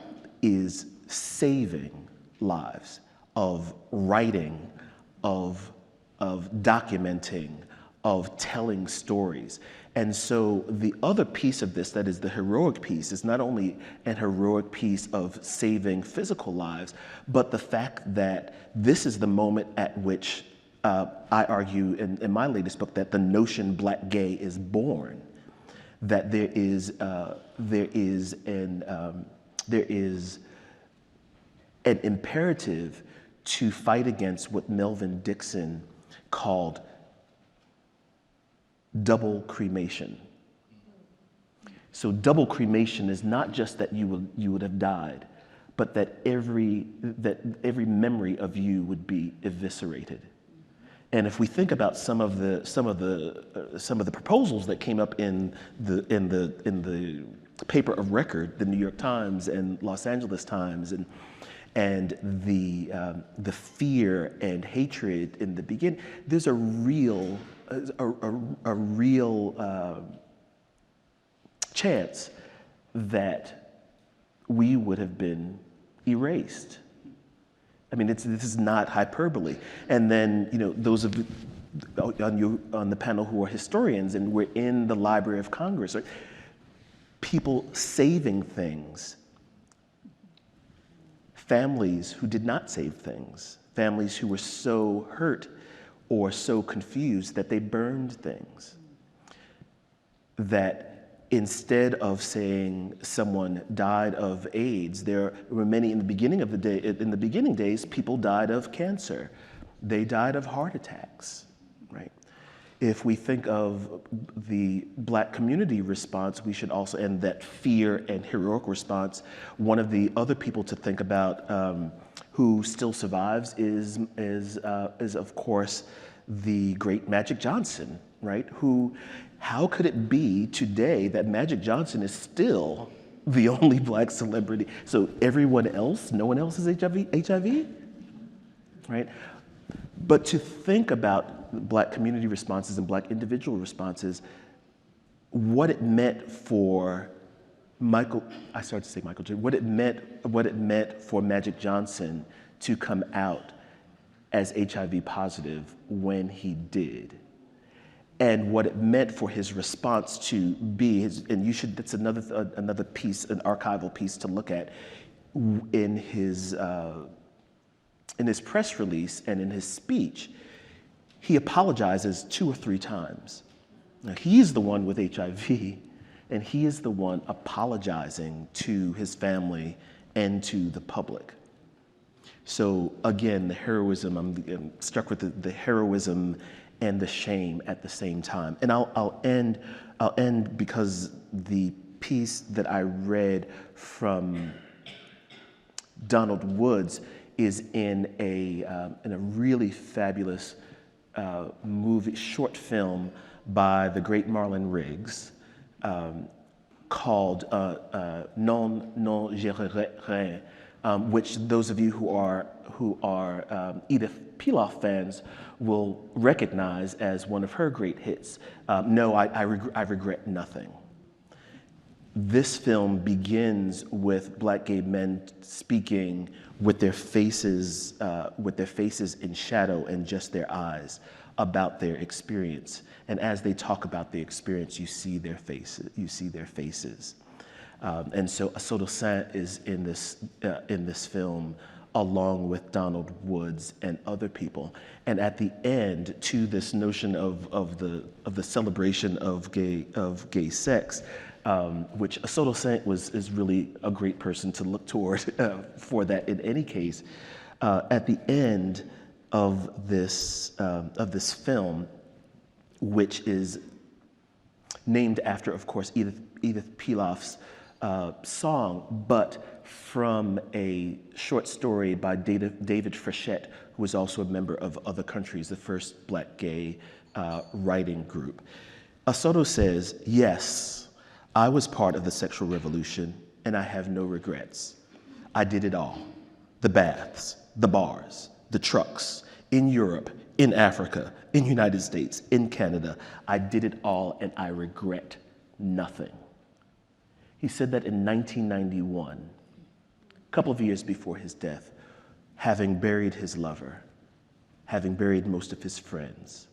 is saving lives, of writing, of documenting, of telling stories. And so the other piece of this, that is the heroic piece, is not only an heroic piece of saving physical lives, but the fact that this is the moment at which I argue in my latest book that the notion Black gay is born, that there is an imperative to fight against what Melvin Dixon called double cremation. So double cremation is not just that you would have died, but that every memory of you would be eviscerated. And if we think about some of the proposals that came up in the paper of record, the New York Times and Los Angeles Times, and the fear and hatred in the beginning, there's a real chance that we would have been erased. I mean, this is not hyperbole. And then, those of on the panel who are historians, and we're in the Library of Congress, right? People saving things, families who did not save things, families who were so hurt or so confused that they burned things. That instead of saying someone died of AIDS, there were many in the beginning days, people died of cancer. They died of heart attacks, right? If we think of the Black community response, we should also, and that fear and heroic response, one of the other people to think about who still survives is of course the great Magic Johnson, right? How could it be today that Magic Johnson is still the only Black celebrity? So everyone else, no one else is HIV, right? But to think about Black community responses and Black individual responses, what it meant for what it meant for Magic Johnson to come out as HIV positive when he did, and what it meant for his response to be that's another piece, an archival piece to look at in his press release and in his speech. he apologizes 2 or 3 times. Now, he's the one with HIV, and he is the one apologizing to his family and to the public. So again, the heroism, I'm struck with the heroism and the shame at the same time. And I'll end because the piece that I read from Donald Woods is in a really fabulous short film by the great Marlon Riggs called Non, non, je regrette rien, which those of you who are Edith Piaf fans will recognize as one of her great hits. No, I regret nothing. This film begins with Black gay men speaking with their faces in shadow and just their eyes about their experience. And as they talk about the experience, you see their faces. And so Asoto Saint is in this film along with Donald Woods and other people. And at the end, to this notion of the celebration of gay sex, which Asoto Saint is really a great person to look toward for that in any case. At the end of this film, which is named after, of course, Edith Piaf's song, but from a short story by David Frechette, who was also a member of Other Countries, the first Black gay writing group. Asoto says, yes, I was part of the sexual revolution, and I have no regrets. I did it all. The baths, the bars, the trucks, in Europe, in Africa, in the United States, in Canada. I did it all, and I regret nothing. He said that in 1991, a couple of years before his death, having buried his lover, having buried most of his friends,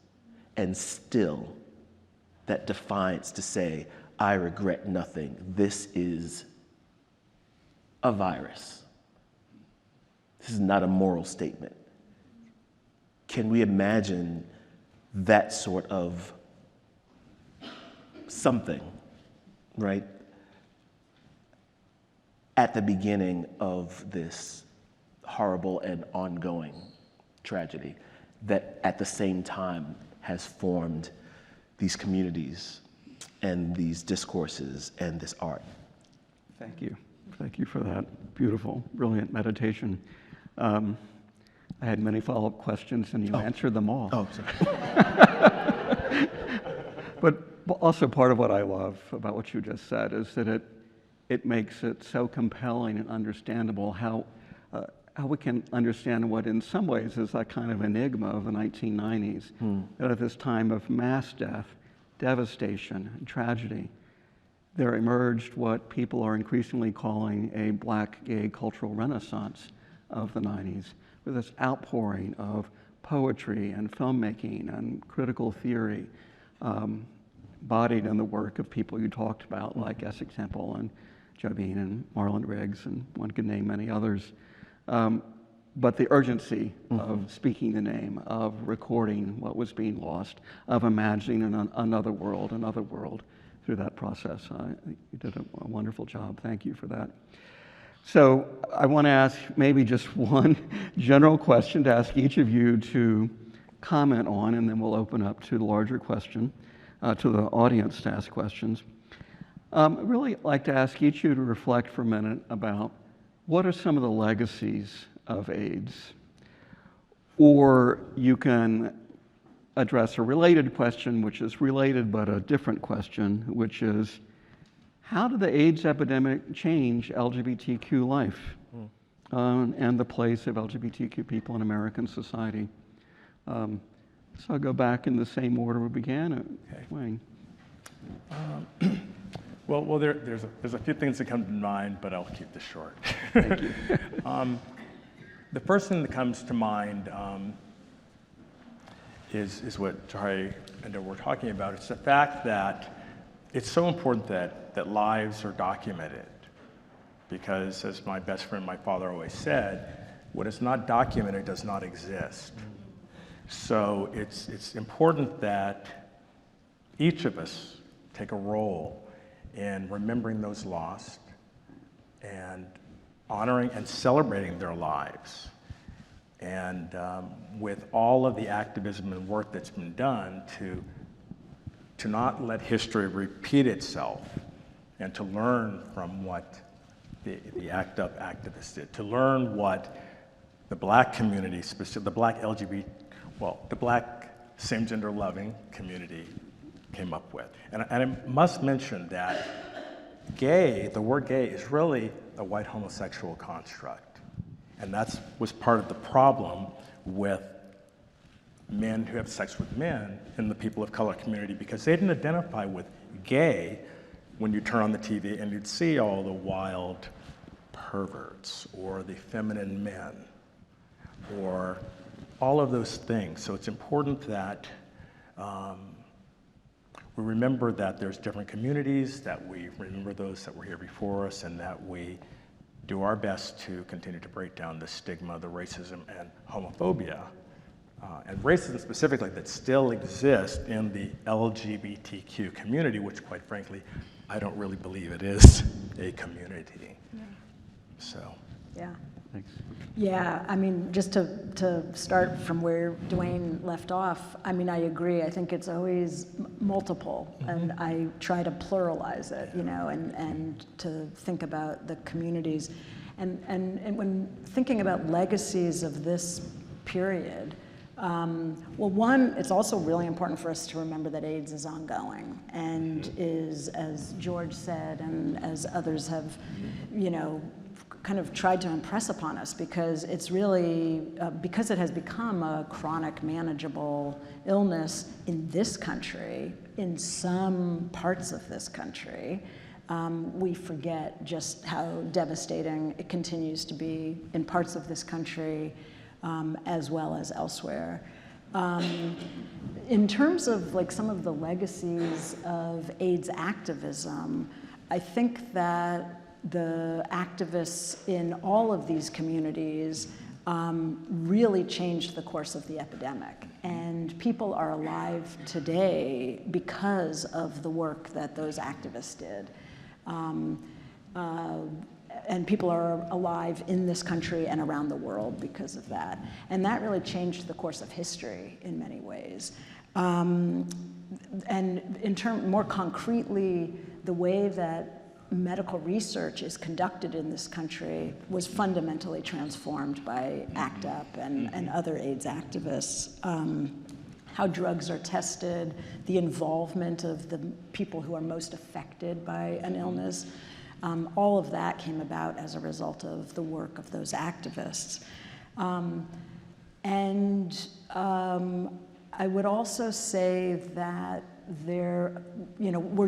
and still that defiance to say, I regret nothing. This is a virus. This is not a moral statement. Can we imagine that sort of something, right? At the beginning of this horrible and ongoing tragedy that at the same time has formed these communities and these discourses and this art. Thank you. Thank you for that beautiful, brilliant meditation. I had many follow-up questions, and you answered them all. Oh, sorry. But also part of what I love about what you just said is that it makes it so compelling and understandable how we can understand what in some ways is that kind of enigma of the 1990s. That at this time of mass death, devastation, and tragedy, there emerged what people are increasingly calling a Black gay cultural renaissance of the 90s, with this outpouring of poetry and filmmaking and critical theory, embodied in the work of people you talked about, like Essex Temple and Jobin and Marlon Riggs, and one could name many others. But the urgency of speaking the name, of recording what was being lost, of imagining another world through that process. You did a wonderful job. Thank you for that. So I want to ask maybe just one general question to ask each of you to comment on, and then we'll open up to the larger question, to the audience to ask questions. I'd really like to ask each of you to reflect for a minute about what are some of the legacies of AIDS? Or you can address a related question, which is related but a different question, which is, how did the AIDS epidemic change LGBTQ life and the place of LGBTQ people in American society? So I'll go back in the same order we began. Okay. Wayne. Well, there's a few things that come to mind, but I'll keep this short. Thank you. The first thing that comes to mind is what Jafari and Deborah were talking about. It's the fact that it's so important that lives are documented, because as my best friend, my father, always said, what is not documented does not exist. So it's important that each of us take a role in remembering those lost and honoring and celebrating their lives. And with all of the activism and work that's been done to not let history repeat itself and to learn from what the ACT UP activists did, to learn what the Black community, the Black LGBT, the Black same-gender loving community came up with. And I must mention that the word gay is really a white homosexual construct. And that was part of the problem with men who have sex with men in the people of color community, because they didn't identify with gay when you turn on the TV and you'd see all the wild perverts or the feminine men or all of those things. So it's important that we remember that there's different communities, that we remember those that were here before us, and that we do our best to continue to break down the stigma, the racism, and homophobia, and racism specifically that still exists in the LGBTQ community, which quite frankly, I don't really believe it is a community. Yeah. So. Yeah. Thanks. Yeah, I mean, just to start from where Duane left off, I mean, I agree. I think it's always multiple, and I try to pluralize it, you know, and to think about the communities. And when thinking about legacies of this period, well, one, it's also really important for us to remember that AIDS is ongoing and is, as George said, and as others have, you know, kind of tried to impress upon us, because it's really, because it has become a chronic manageable illness in this country, in some parts of this country, we forget just how devastating it continues to be in parts of this country, as well as elsewhere. In terms of like some of the legacies of AIDS activism, I think that the activists in all of these communities really changed the course of the epidemic. And people are alive today because of the work that those activists did. And people are alive in this country and around the world because of that. And that really changed the course of history in many ways. And more concretely, the way that medical research is conducted in this country was fundamentally transformed by ACT UP and other AIDS activists. How drugs are tested, the involvement of the people who are most affected by an illness, all of that came about as a result of the work of those activists. I would also say that we're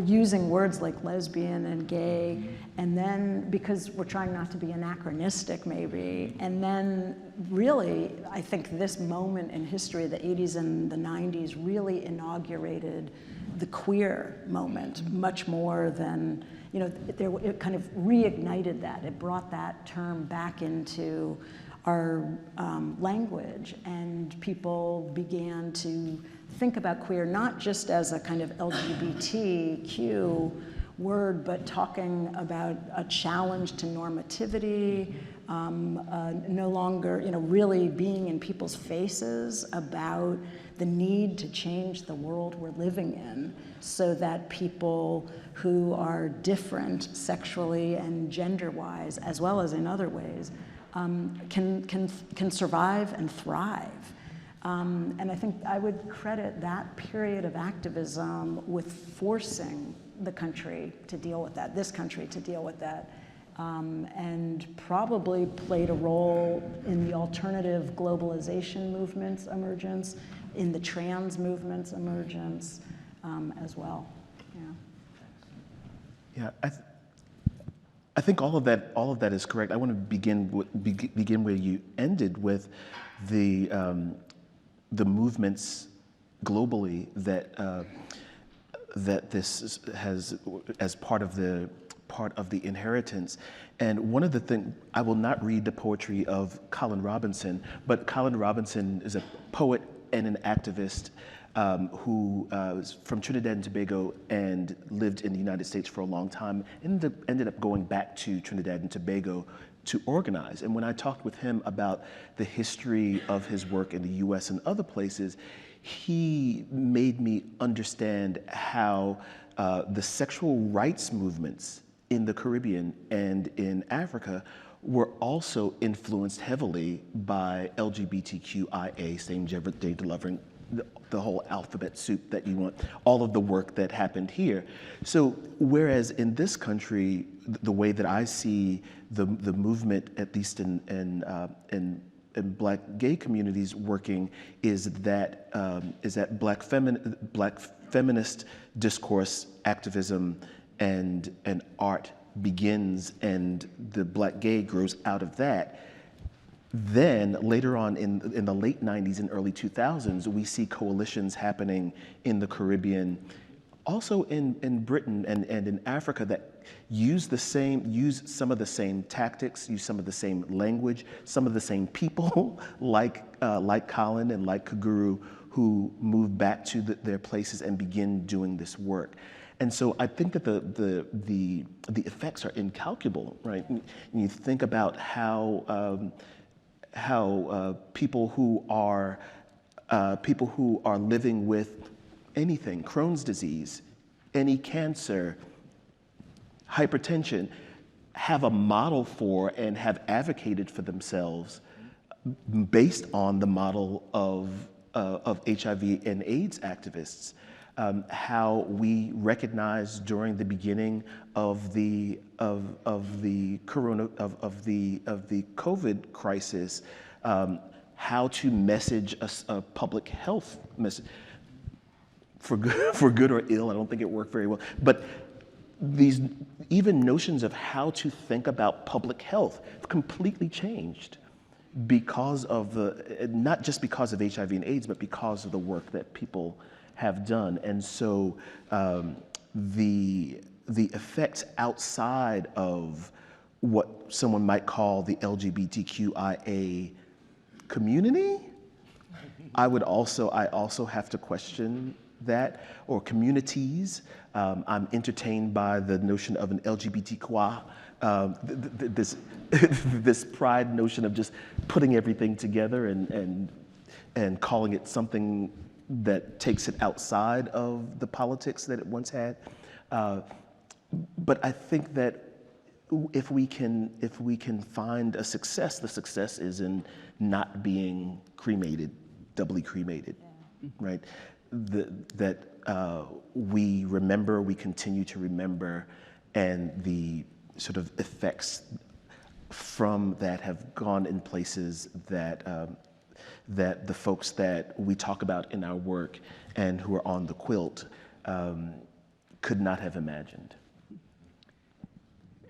using words like lesbian and gay, and then because we're trying not to be anachronistic maybe, and then really, I think this moment in history, the 80s and the 90s, really inaugurated the queer moment much more than, it kind of reignited that. It brought that term back into our language, and people began to think about queer not just as a kind of LGBTQ word, but talking about a challenge to normativity, no longer, really being in people's faces about the need to change the world we're living in so that people who are different sexually and gender-wise, as well as in other ways, can survive and thrive. And I think I would credit that period of activism with forcing the country to deal with that, this country to deal with that, and probably played a role in the alternative globalization movement's emergence, in the trans movement's emergence as well. Yeah, I think all of that is correct. I want to begin where you ended with the movements globally that this has as part of the inheritance. And one of the things, I will not read the poetry of Colin Robinson, but Colin Robinson is a poet and an activist who was from Trinidad and Tobago and lived in the United States for a long time, ended up going back to Trinidad and Tobago to organize. And when I talked with him about the history of his work in the US and other places, he made me understand how the sexual rights movements in the Caribbean and in Africa were also influenced heavily by LGBTQIA, same-gender loving, the whole alphabet soup that you want, all of the work that happened here. So whereas in this country, the way that I see the movement, at least in Black gay communities working, is that Black feminist discourse, activism, and art begins, and the Black gay grows out of that. Then later on in the late 90s and early 2000s, we see coalitions happening in the Caribbean, also in Britain and in Africa, that use some of the same tactics, use some of the same language, some of the same people, like Colin and like Kaguru, who move back to their places and begin doing this work. And so I think that the effects are incalculable, right? And you think about how people who are living with anything, Crohn's disease, any cancer, hypertension, have a model for and have advocated for themselves based on the model of HIV and AIDS activists. How we recognized during the beginning of the COVID crisis, how to message a public health message, for good or ill. I don't think it worked very well, but these even notions of how to think about public health completely changed because of not just because of HIV and AIDS, but because of the work that people have done. And so the effects outside of what someone might call the LGBTQIA community, I also have to question that, or communities. I'm entertained by the notion of an LGBTQI, this pride notion of just putting everything together and calling it something that takes it outside of the politics that it once had. But I think that if we can find a success, the success is in not being cremated, doubly cremated, right? That we continue to remember, and the sort of effects from that have gone in places that that the folks that we talk about in our work and who are on the quilt could not have imagined.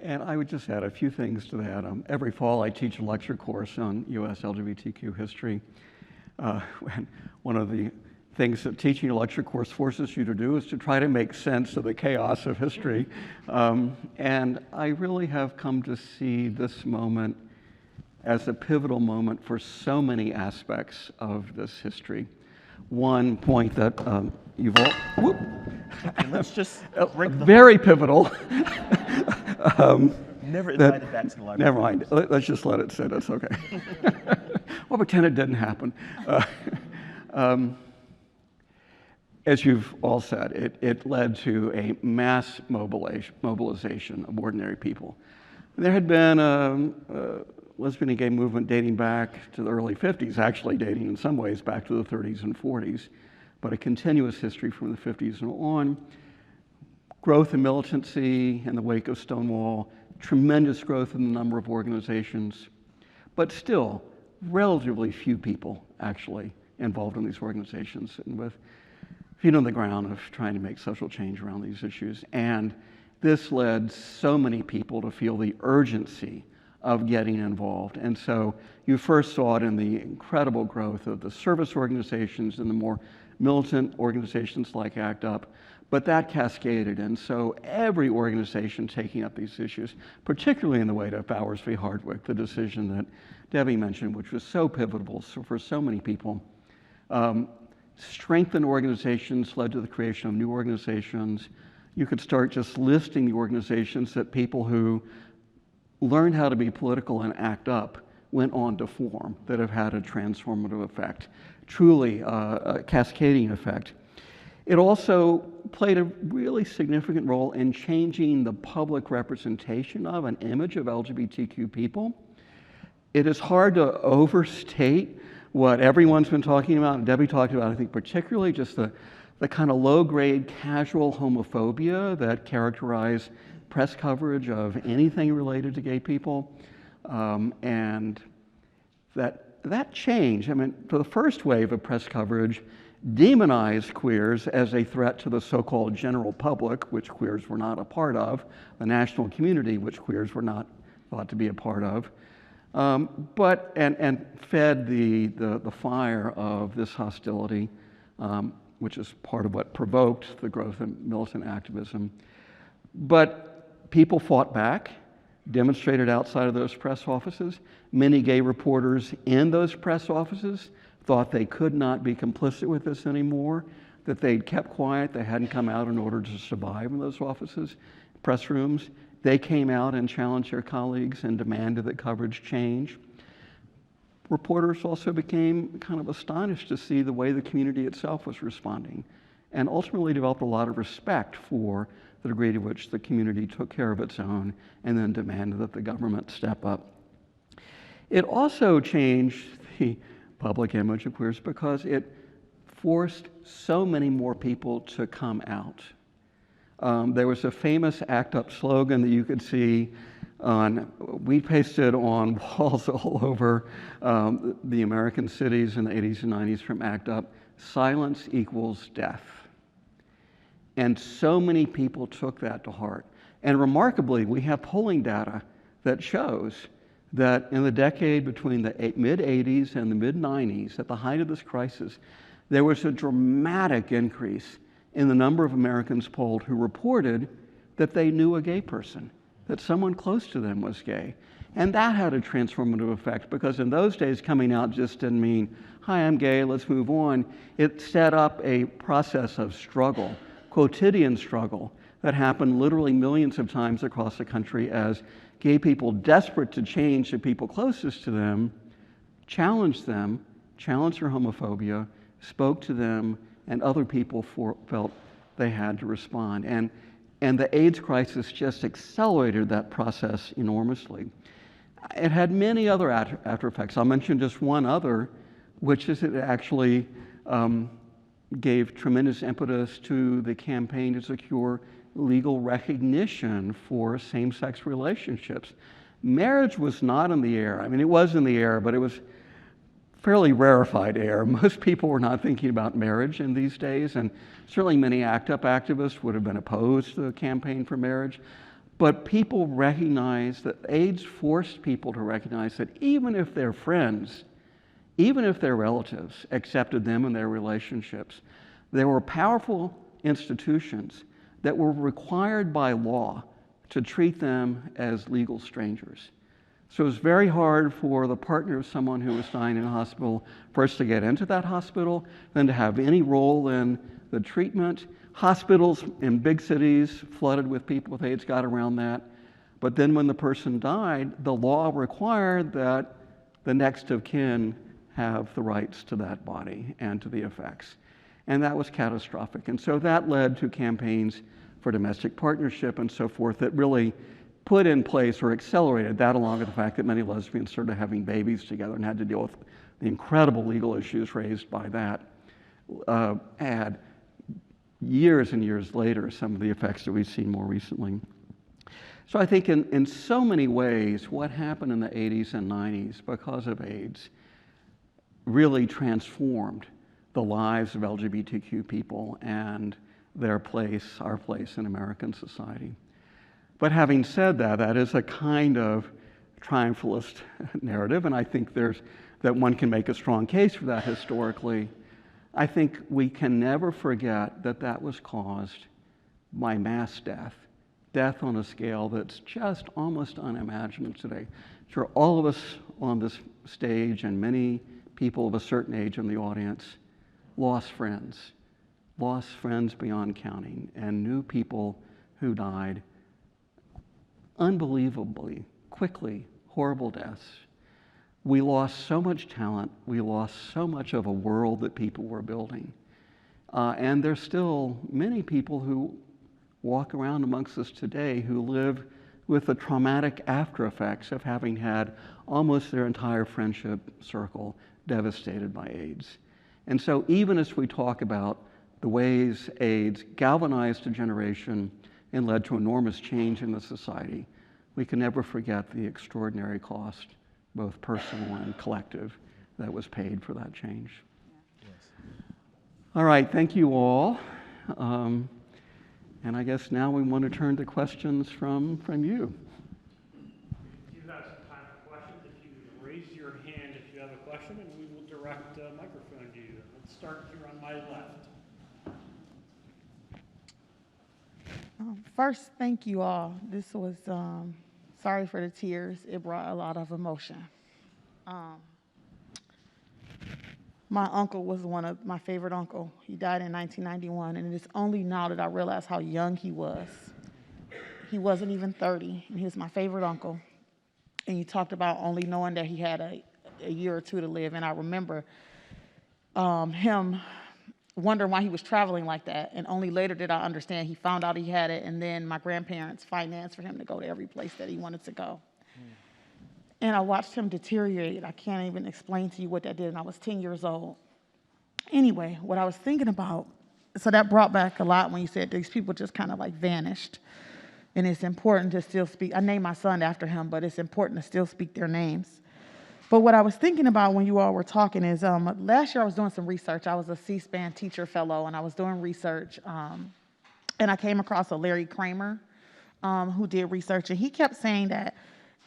And I would just add a few things to that. Every fall I teach a lecture course on U.S. LGBTQ history. And one of the things that teaching a lecture course forces you to do is to try to make sense of the chaos of history. And I really have come to see this moment as a pivotal moment for so many aspects of this history. One point that you've all, whoop, And let's just break the very pivotal. Never invited back to the library. Never mind. Let's just let it sit. It's okay. We'll pretend it didn't happen. As you've all said, it led to a mass mobilization of ordinary people. There had been a lesbian and gay movement dating back to the early 50s, actually dating in some ways back to the 30s and 40s, but a continuous history from the 50s and on. Growth in militancy in the wake of Stonewall, tremendous growth in the number of organizations, but still relatively few people actually involved in these organizations and with feet on the ground of trying to make social change around these issues. And this led so many people to feel the urgency of getting involved. And so you first saw it in the incredible growth of the service organizations and the more militant organizations like ACT UP, but that cascaded. And so every organization taking up these issues, particularly in the wake of Bowers v. Hardwick, the decision that Debbie mentioned, which was so pivotal for so many people, Strengthened organizations led to the creation of new organizations. You could start just listing the organizations that people who learned how to be political and act up went on to form that have had a transformative effect, truly a cascading effect. It also played a really significant role in changing the public representation of an image of LGBTQ people. It is hard to overstate what everyone's been talking about, and Debbie talked about, I think particularly just the kind of low-grade casual homophobia that characterized press coverage of anything related to gay people. And that changed. I mean, the first wave of press coverage demonized queers as a threat to the so-called general public, which queers were not a part of, the national community, which queers were not thought to be a part of. And fed the fire of this hostility, which is part of what provoked the growth of militant activism. But people fought back, demonstrated outside of those press offices. Many gay reporters in those press offices thought they could not be complicit with this anymore, that they'd kept quiet, they hadn't come out in order to survive in those offices, press rooms. They came out and challenged their colleagues and demanded that coverage change. Reporters also became kind of astonished to see the way the community itself was responding, and ultimately developed a lot of respect for the degree to which the community took care of its own and then demanded that the government step up. It also changed the public image of queers because it forced so many more people to come out. There was a famous ACT UP slogan that you could see we pasted on walls all over the American cities in the 80s and 90s from ACT UP, silence equals death. And so many people took that to heart. And remarkably, we have polling data that shows that in the decade between the mid-80s and the mid-90s, at the height of this crisis, there was a dramatic increase in the number of Americans polled who reported that they knew a gay person, that someone close to them was gay. And that had a transformative effect because in those days, coming out just didn't mean, hi, I'm gay, let's move on. It set up a process of struggle, quotidian struggle, that happened literally millions of times across the country as gay people, desperate to change the people closest to them, challenged their homophobia, spoke to them, and other people felt they had to respond. And the AIDS crisis just accelerated that process enormously. It had many other after effects. I'll mention just one other, which is it actually gave tremendous impetus to the campaign to secure legal recognition for same-sex relationships. Marriage was not in the air. I mean, it was in the air, but it was fairly rarefied air. Most people were not thinking about marriage in these days, and certainly many ACT UP activists would have been opposed to the campaign for marriage. But people recognized that AIDS forced people to recognize that even if their friends, even if their relatives accepted them in their relationships, there were powerful institutions that were required by law to treat them as legal strangers. So it was very hard for the partner of someone who was dying in a hospital first to get into that hospital, then to have any role in the treatment. Hospitals in big cities flooded with people with AIDS got around that. But then when the person died, the law required that the next of kin have the rights to that body and to the effects. And that was catastrophic. And so that led to campaigns for domestic partnership and so forth that really put in place or accelerated that, along with the fact that many lesbians started having babies together and had to deal with the incredible legal issues raised by that. Add years and years later some of the effects that we've seen more recently. So I think in so many ways, what happened in the 80s and 90s because of AIDS really transformed the lives of LGBTQ people and their place, our place in American society. But having said that, that is a kind of triumphalist narrative, and I think that one can make a strong case for that historically. I think we can never forget that that was caused by mass death on a scale that's just almost unimaginable today. Sure, all of us on this stage and many people of a certain age in the audience lost friends beyond counting, and knew people who died unbelievably quickly, horrible deaths. We lost so much talent. We lost so much of a world that people were building. And there's still many people who walk around amongst us today who live with the traumatic after effects of having had almost their entire friendship circle devastated by AIDS. And so even as we talk about the ways AIDS galvanized a generation and led to enormous change in the society, we can never forget the extraordinary cost, both personal and collective, that was paid for that change. Yes. All right, thank you all. And I guess now we want to turn to questions from you. We do have some time for questions. If you raise your hand if you have a question, and we will direct a microphone to you. Let's start here on my left. First, thank you all. This was, sorry for the tears. It brought a lot of emotion. My uncle was one of my favorite uncle. He died in 1991, and it's only now that I realize how young he was. He wasn't even 30, and he was my favorite uncle. And you talked about only knowing that he had a year or two to live, and I remember him wondering why he was traveling like that, and only later did I understand he found out he had it, and then my grandparents financed for him to go to every place that he wanted to go. And I watched him deteriorate. I can't even explain to you what that did, and I was 10 years old. Anyway, what I was thinking about, so that brought back a lot when you said these people just kind of like vanished. And it's important to still speak. I named my son after him, but it's important to still speak their names. But what I was thinking about when you all were talking is last year I was doing some research. I was a C-SPAN teacher fellow, and I was doing research. And I came across a Larry Cramer who did research, and he kept saying that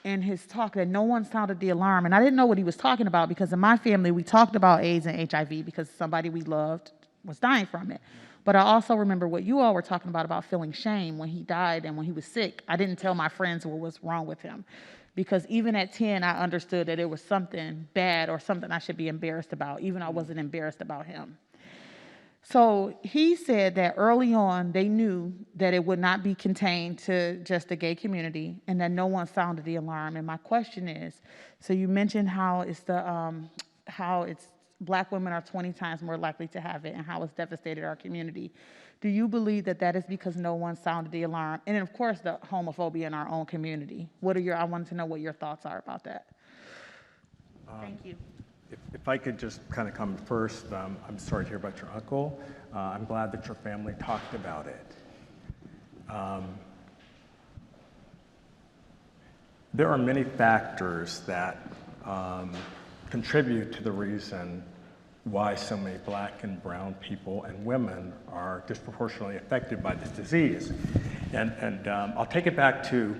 in his talk that no one sounded the alarm. And I didn't know what he was talking about because in my family, we talked about AIDS and HIV because somebody we loved was dying from it. But I also remember what you all were talking about feeling shame when he died and when he was sick. I didn't tell my friends what was wrong with him because even at 10, I understood that it was something bad or something I should be embarrassed about, even though I wasn't embarrassed about him. So he said that early on, they knew that it would not be contained to just the gay community and that no one sounded the alarm. And my question is, so you mentioned how it's Black women are 20 times more likely to have it and how it's devastated our community. Do you believe that that is because no one sounded the alarm? And then of course, the homophobia in our own community. I wanted to know what your thoughts are about that. Thank you. If I could just kind of come first, I'm sorry to hear about your uncle. I'm glad that your family talked about it. There are many factors that contribute to the reason why so many Black and brown people and women are disproportionately affected by this disease. And I'll take it back to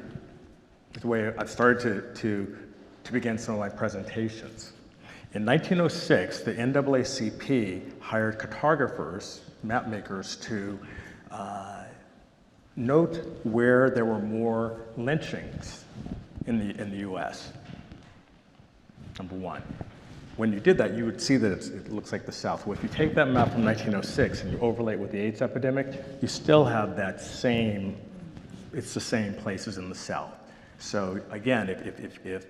the way I've started to begin some of my presentations. In 1906, the NAACP hired cartographers, map makers, to note where there were more lynchings in the US, number one. When you did that, you would see that it looks like the South. Well, if you take that map from 1906 and you overlay it with the AIDS epidemic, you still have that same, it's the same places in the South. So again, if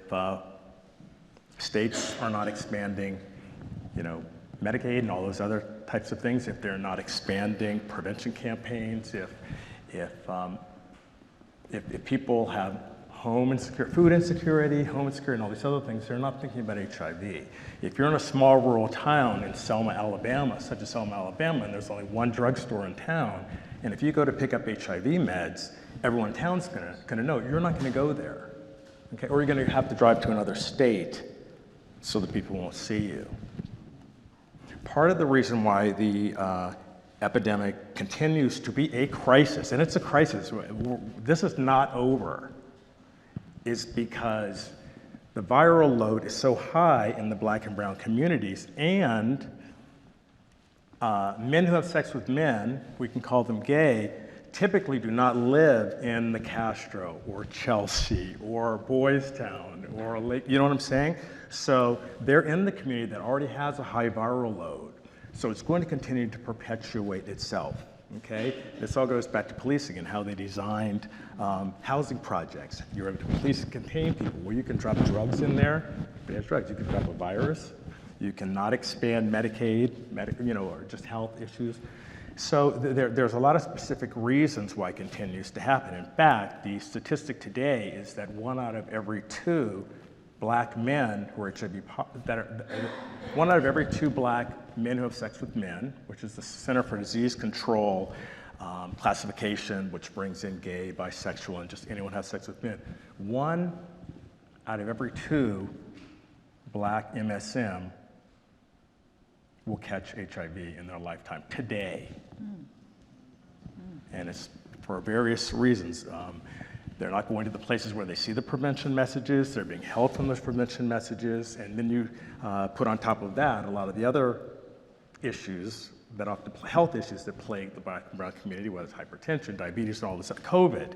states are not expanding, Medicaid and all those other types of things, if they're not expanding prevention campaigns, if people have food insecurity, home insecurity, and all these other things, they're not thinking about HIV. If you're in a small rural town in Selma, Alabama, such as Selma, Alabama, and there's only one drugstore in town, and if you go to pick up HIV meds, everyone in town's gonna know you're not gonna go there, okay? Or you're gonna have to drive to another state so that people won't see you. Part of the reason why the epidemic continues to be a crisis, and it's a crisis, this is not over, is because the viral load is so high in the Black and brown communities, and men who have sex with men, we can call them gay, typically do not live in the Castro or Chauncey or Boys Town or you know what I'm saying? So they're in the community that already has a high viral load. So it's going to continue to perpetuate itself, okay? This all goes back to policing and how they designed housing projects. You're able to police and contain people where you can drop drugs in there. There's drugs. You can drop a virus. You cannot expand Medicaid, or just health issues. So there's a lot of specific reasons why it continues to happen. In fact, the statistic today is that 1 out of every 2 black men who are one out of every 2 black men who have sex with men, which is the Center for Disease Control classification, which brings in gay, bisexual, and just anyone who has sex with men. 1 out of every 2 black MSM will catch HIV in their lifetime today. And it's for various reasons. They're not going to the places where they see the prevention messages. They're being held from those prevention messages. And then you put on top of that a lot of the other issues that often, health issues that plague the black and brown community, whether it's hypertension, diabetes, and all this, COVID.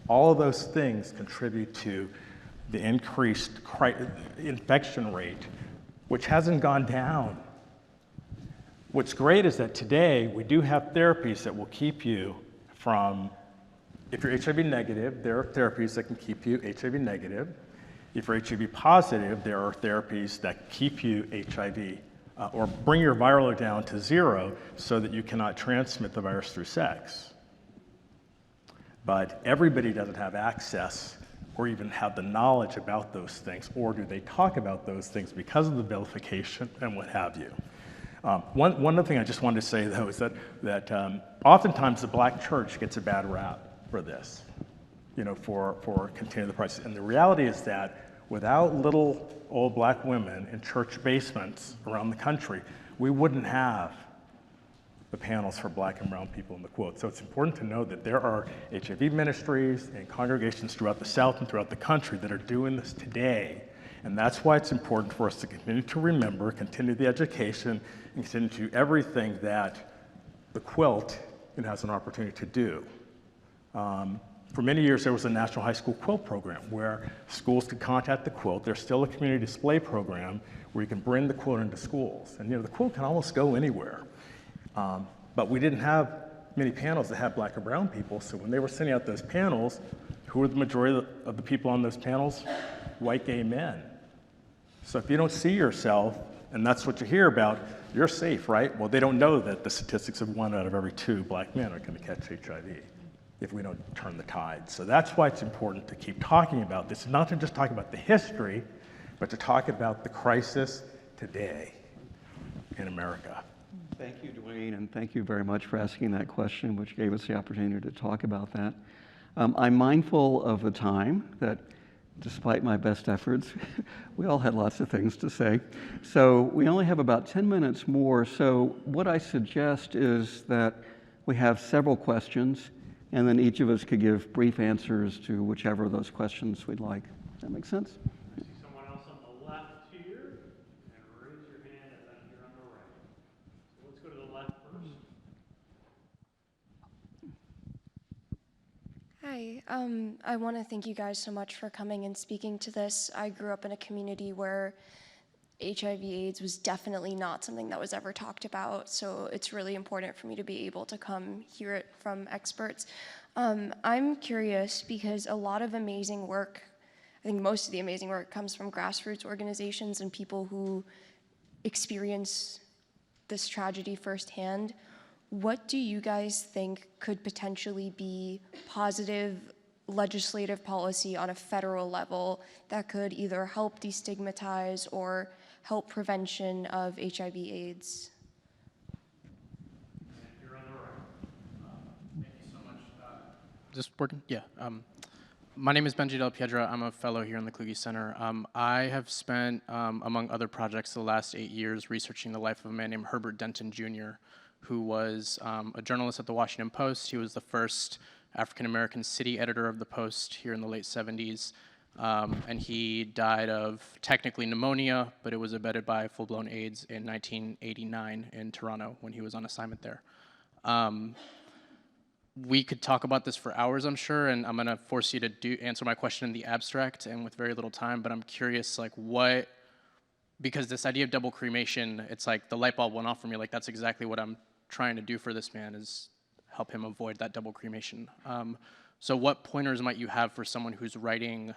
All of those things contribute to the increased infection rate, which hasn't gone down. What's great is that today we do have therapies that will keep you from, if you're HIV negative, there are therapies that can keep you HIV negative. If you're HIV positive, there are therapies that keep you HIV or bring your viral load down to 0 so that you cannot transmit the virus through sex. But everybody doesn't have access or even have the knowledge about those things, or do they talk about those things because of the vilification and what have you. One other thing I just wanted to say, though, is that oftentimes the black church gets a bad rap for this, for containing the crisis. And the reality is that without little old black women in church basements around the country, we wouldn't have the panels for black and brown people in the quilt. So it's important to know that there are HIV ministries and congregations throughout the South and throughout the country that are doing this today. And that's why it's important for us to continue to remember, continue the education, and continue to do everything that the quilt has an opportunity to do. For many years, there was a National High School Quilt program where schools could contact the quilt. There's still a community display program where you can bring the quilt into schools. And the quilt can almost go anywhere. But we didn't have many panels that had black or brown people, so when they were sending out those panels, who were the majority of the people on those panels? White gay men. So if you don't see yourself, and that's what you hear about, you're safe, right? Well, they don't know that the statistics of 1 out of every 2 black men are going to catch HIV if we don't turn the tide. So that's why it's important to keep talking about this, not to just talk about the history, but to talk about the crisis today in America. Thank you, Duane, and thank you very much for asking that question, which gave us the opportunity to talk about that. I'm mindful of the time, that despite my best efforts, we all had lots of things to say. So we only have about 10 minutes more. So what I suggest is that we have several questions, and then each of us could give brief answers to whichever of those questions we'd like. Does that make sense? I see someone else on the left here, and raise your hand, and then you're on the right. So let's go to the left first. Hi, I want to thank you guys so much for coming and speaking to this. I grew up in a community where HIV/AIDS was definitely not something that was ever talked about, so it's really important for me to be able to come hear it from experts. I'm curious because a lot of amazing work, I think most of the amazing work comes from grassroots organizations and people who experience this tragedy firsthand. What do you guys think could potentially be positive legislative policy on a federal level that could either help destigmatize or help prevention of HIV/AIDS? You're on the right. Thank you so much. Is this working? Yeah. My name is Benji Del Piedra. I'm a fellow here in the Kluge Center. I have spent, among other projects, the last 8 years researching the life of a man named Herbert Denton Jr., who was a journalist at the Washington Post. He was the first African-American city editor of the Post here in the late 70s. And he died of technically pneumonia, but it was abetted by full-blown AIDS in 1989 in Toronto when he was on assignment there. We could talk about this for hours, I'm sure, and I'm going to force you to answer my question in the abstract and with very little time, but I'm curious, like, what because this idea of double cremation, it's like the light bulb went off for me. Like, that's exactly what I'm trying to do for this man, is help him avoid that double cremation. So what pointers might you have for someone who's writing,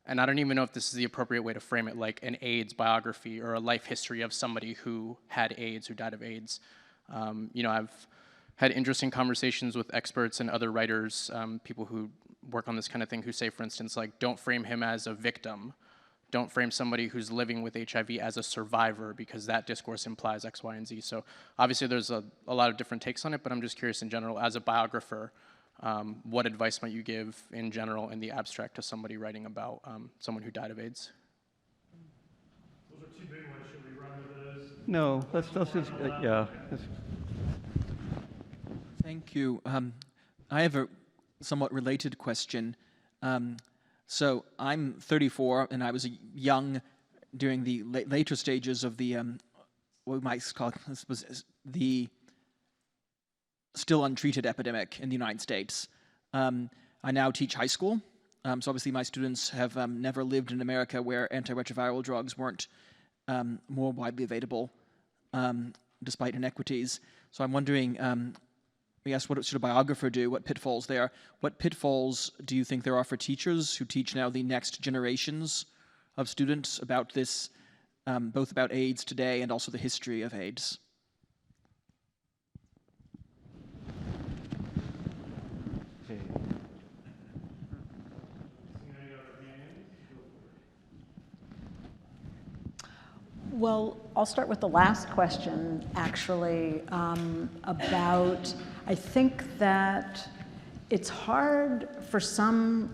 and I don't even know if this is the appropriate way to frame it, like an AIDS biography or a life history of somebody who had AIDS, who died of AIDS. You know, I've had interesting conversations with experts and other writers, people who work on this kind of thing, who say, for instance, like, don't frame him as a victim. Don't frame somebody who's living with HIV as a survivor, because that discourse implies X, Y, and Z. So obviously there's a lot of different takes on it, but I'm just curious in general, as a biographer, what advice might you give in general in the abstract to somebody writing about someone who died of AIDS? Those are two big ones. Should we run with those? No, let's just, yeah. Thank you. I have a somewhat related question. So I'm 34, and I was young during the later stages of the, what we might call the still untreated epidemic in the United States. I now teach high school, so obviously my students have never lived in America where antiretroviral drugs weren't more widely available, despite inequities. So I'm wondering, I guess, what should a biographer do? What pitfalls there? What pitfalls do you think there are for teachers who teach now the next generations of students about this, both about AIDS today and also the history of AIDS? Well, I'll start with the last question, actually, about, I think that it's hard for some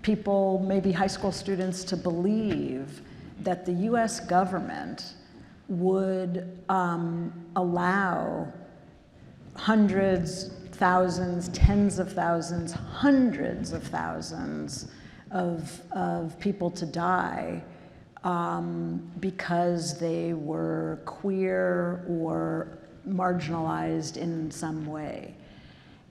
people, maybe high school students, to believe that the US government would allow hundreds, thousands, tens of thousands, hundreds of thousands of people to die because they were queer or marginalized in some way.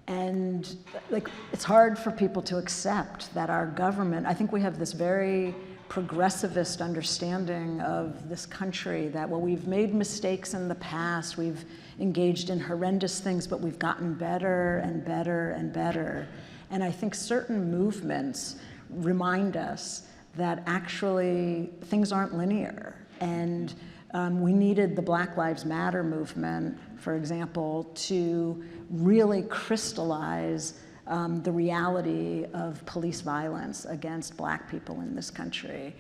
And like, it's hard for people to accept that our government, I think we have this very progressivist understanding of this country that, well, we've made mistakes in the past, we've engaged in horrendous things, but we've gotten better and better and better. And I think certain movements remind us that actually things aren't linear. And we needed the Black Lives Matter movement, for example, to really crystallize the reality of police violence against Black people in this country.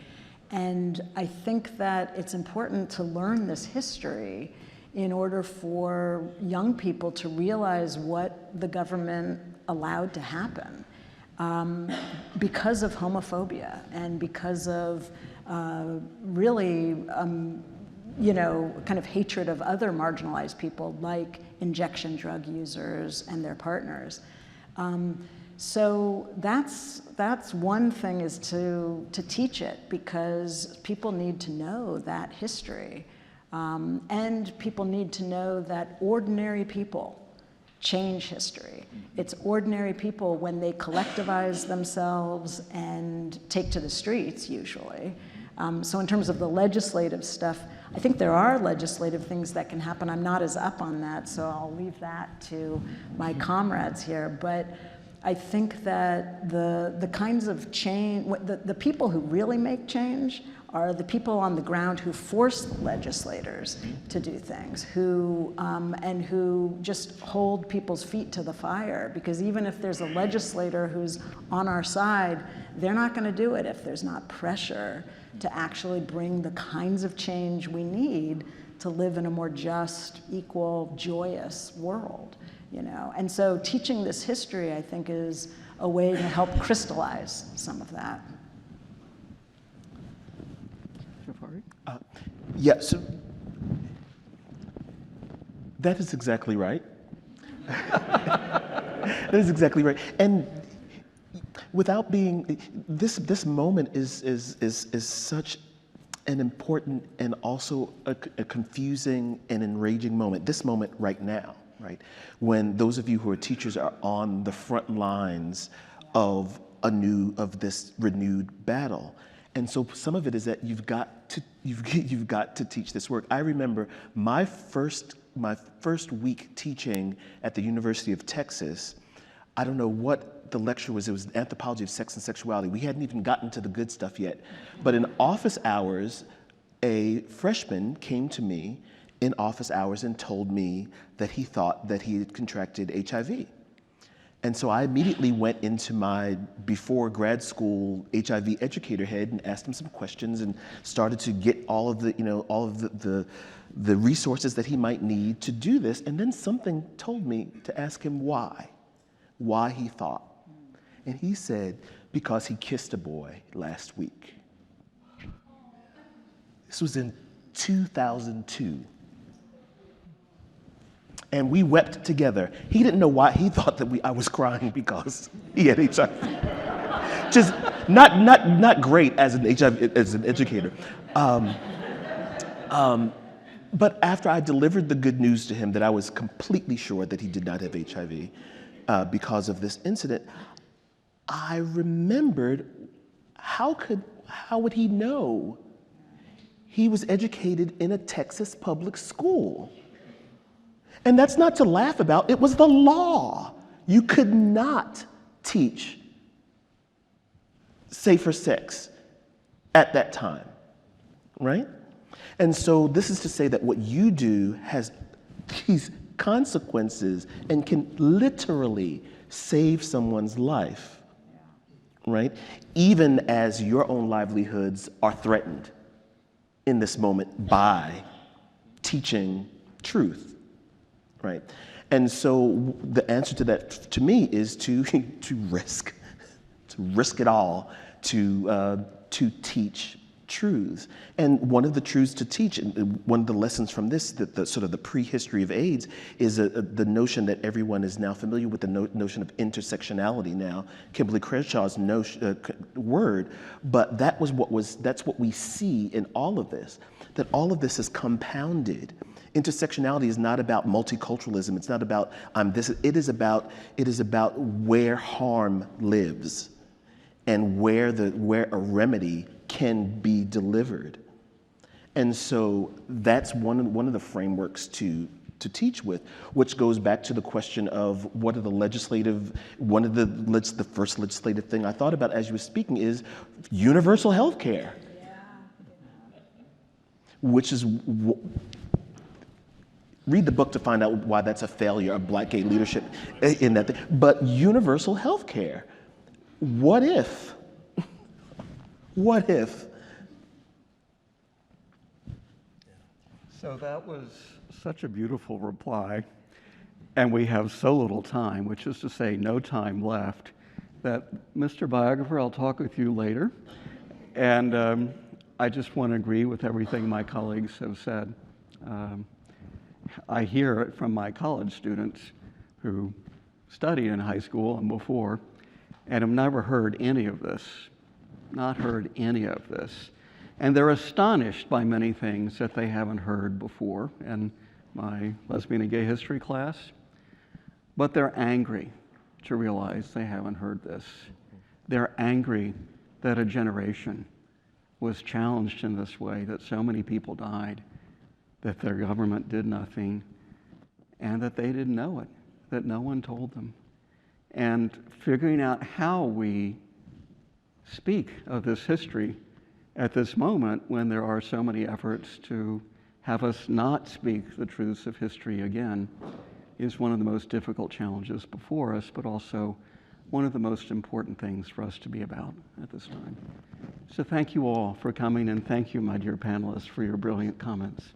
And I think that it's important to learn this history in order for young people to realize what the government allowed to happen. Because of homophobia and because of really, you know, kind of hatred of other marginalized people like injection drug users and their partners. So that's one thing, is to teach it, because people need to know that history. And people need to know that ordinary people change history. It's ordinary people when they collectivize themselves and take to the streets, usually. So in terms of the legislative stuff, I think there are legislative things that can happen. I'm not as up on that, so I'll leave that to my comrades here. But I think that the kinds of change, the people who really make change are the people on the ground who force legislators to do things, who and who just hold people's feet to the fire. Because even if there's a legislator who's on our side, they're not going to do it if there's not pressure to actually bring the kinds of change we need to live in a more just, equal, joyous world. You know? And so teaching this history, I think, is a way to help crystallize some of that. Jafari? Yeah, so that is exactly right. That is exactly right. And without being, this moment is such an important and also a confusing and enraging moment. This moment right now, right? When those of you who are teachers are on the front lines of this renewed battle. And so some of it is that you've got to teach this work. I remember my first week teaching at the University of Texas. I don't know what the lecture was. It was Anthropology of Sex and Sexuality. We hadn't even gotten to the good stuff yet. But in office hours, a freshman came to me in office hours and told me that he thought that he had contracted HIV. And so I immediately went into my before grad school HIV educator head and asked him some questions and started to get all of the resources that he might need to do this. And then something told me to ask him why he thought. And he said, because he kissed a boy last week. This was in 2002. And we wept together. He didn't know why. He thought that I was crying because he had HIV. Just not great as an educator. But after I delivered the good news to him that I was completely sure that he did not have HIV because of this incident, I remembered how would he know? He was educated in a Texas public school. And that's not to laugh about, it was the law. You could not teach safer sex at that time, right? And so this is to say that what you do has these consequences and can literally save someone's life, right? Even as your own livelihoods are threatened in this moment by teaching truth. Right, and so the answer to that, to me, is to risk it all to teach truths. And one of the truths to teach, and one of the lessons from this, the sort of the prehistory of AIDS, is the notion that everyone is now familiar with, the notion of intersectionality now, Kimberly Crenshaw's word. But that's what we see in all of this. That all of this is compounded. Intersectionality is not about multiculturalism. It's not about this. It is about where harm lives, and where a remedy can be delivered. And so that's one of the frameworks to teach with, which goes back to the question of what are the the first legislative thing I thought about as you were speaking is universal health care, which is. Read the book to find out why that's a failure of Black gay leadership in that thing. But universal health care, what if? What if? So that was such a beautiful reply, and we have so little time, which is to say no time left, that Mr. Biographer, I'll talk with you later, and I just want to agree with everything my colleagues have said. I hear it from my college students who studied in high school and before, and have never heard any of this, not heard any of this. And they're astonished by many things that they haven't heard before in my lesbian and gay history class, but they're angry to realize they haven't heard this. They're angry that a generation was challenged in this way, that so many people died, that their government did nothing, and that they didn't know it, that no one told them. And figuring out how we speak of this history at this moment when there are so many efforts to have us not speak the truths of history again is one of the most difficult challenges before us, but also one of the most important things for us to be about at this time. So thank you all for coming, and thank you, my dear panelists, for your brilliant comments.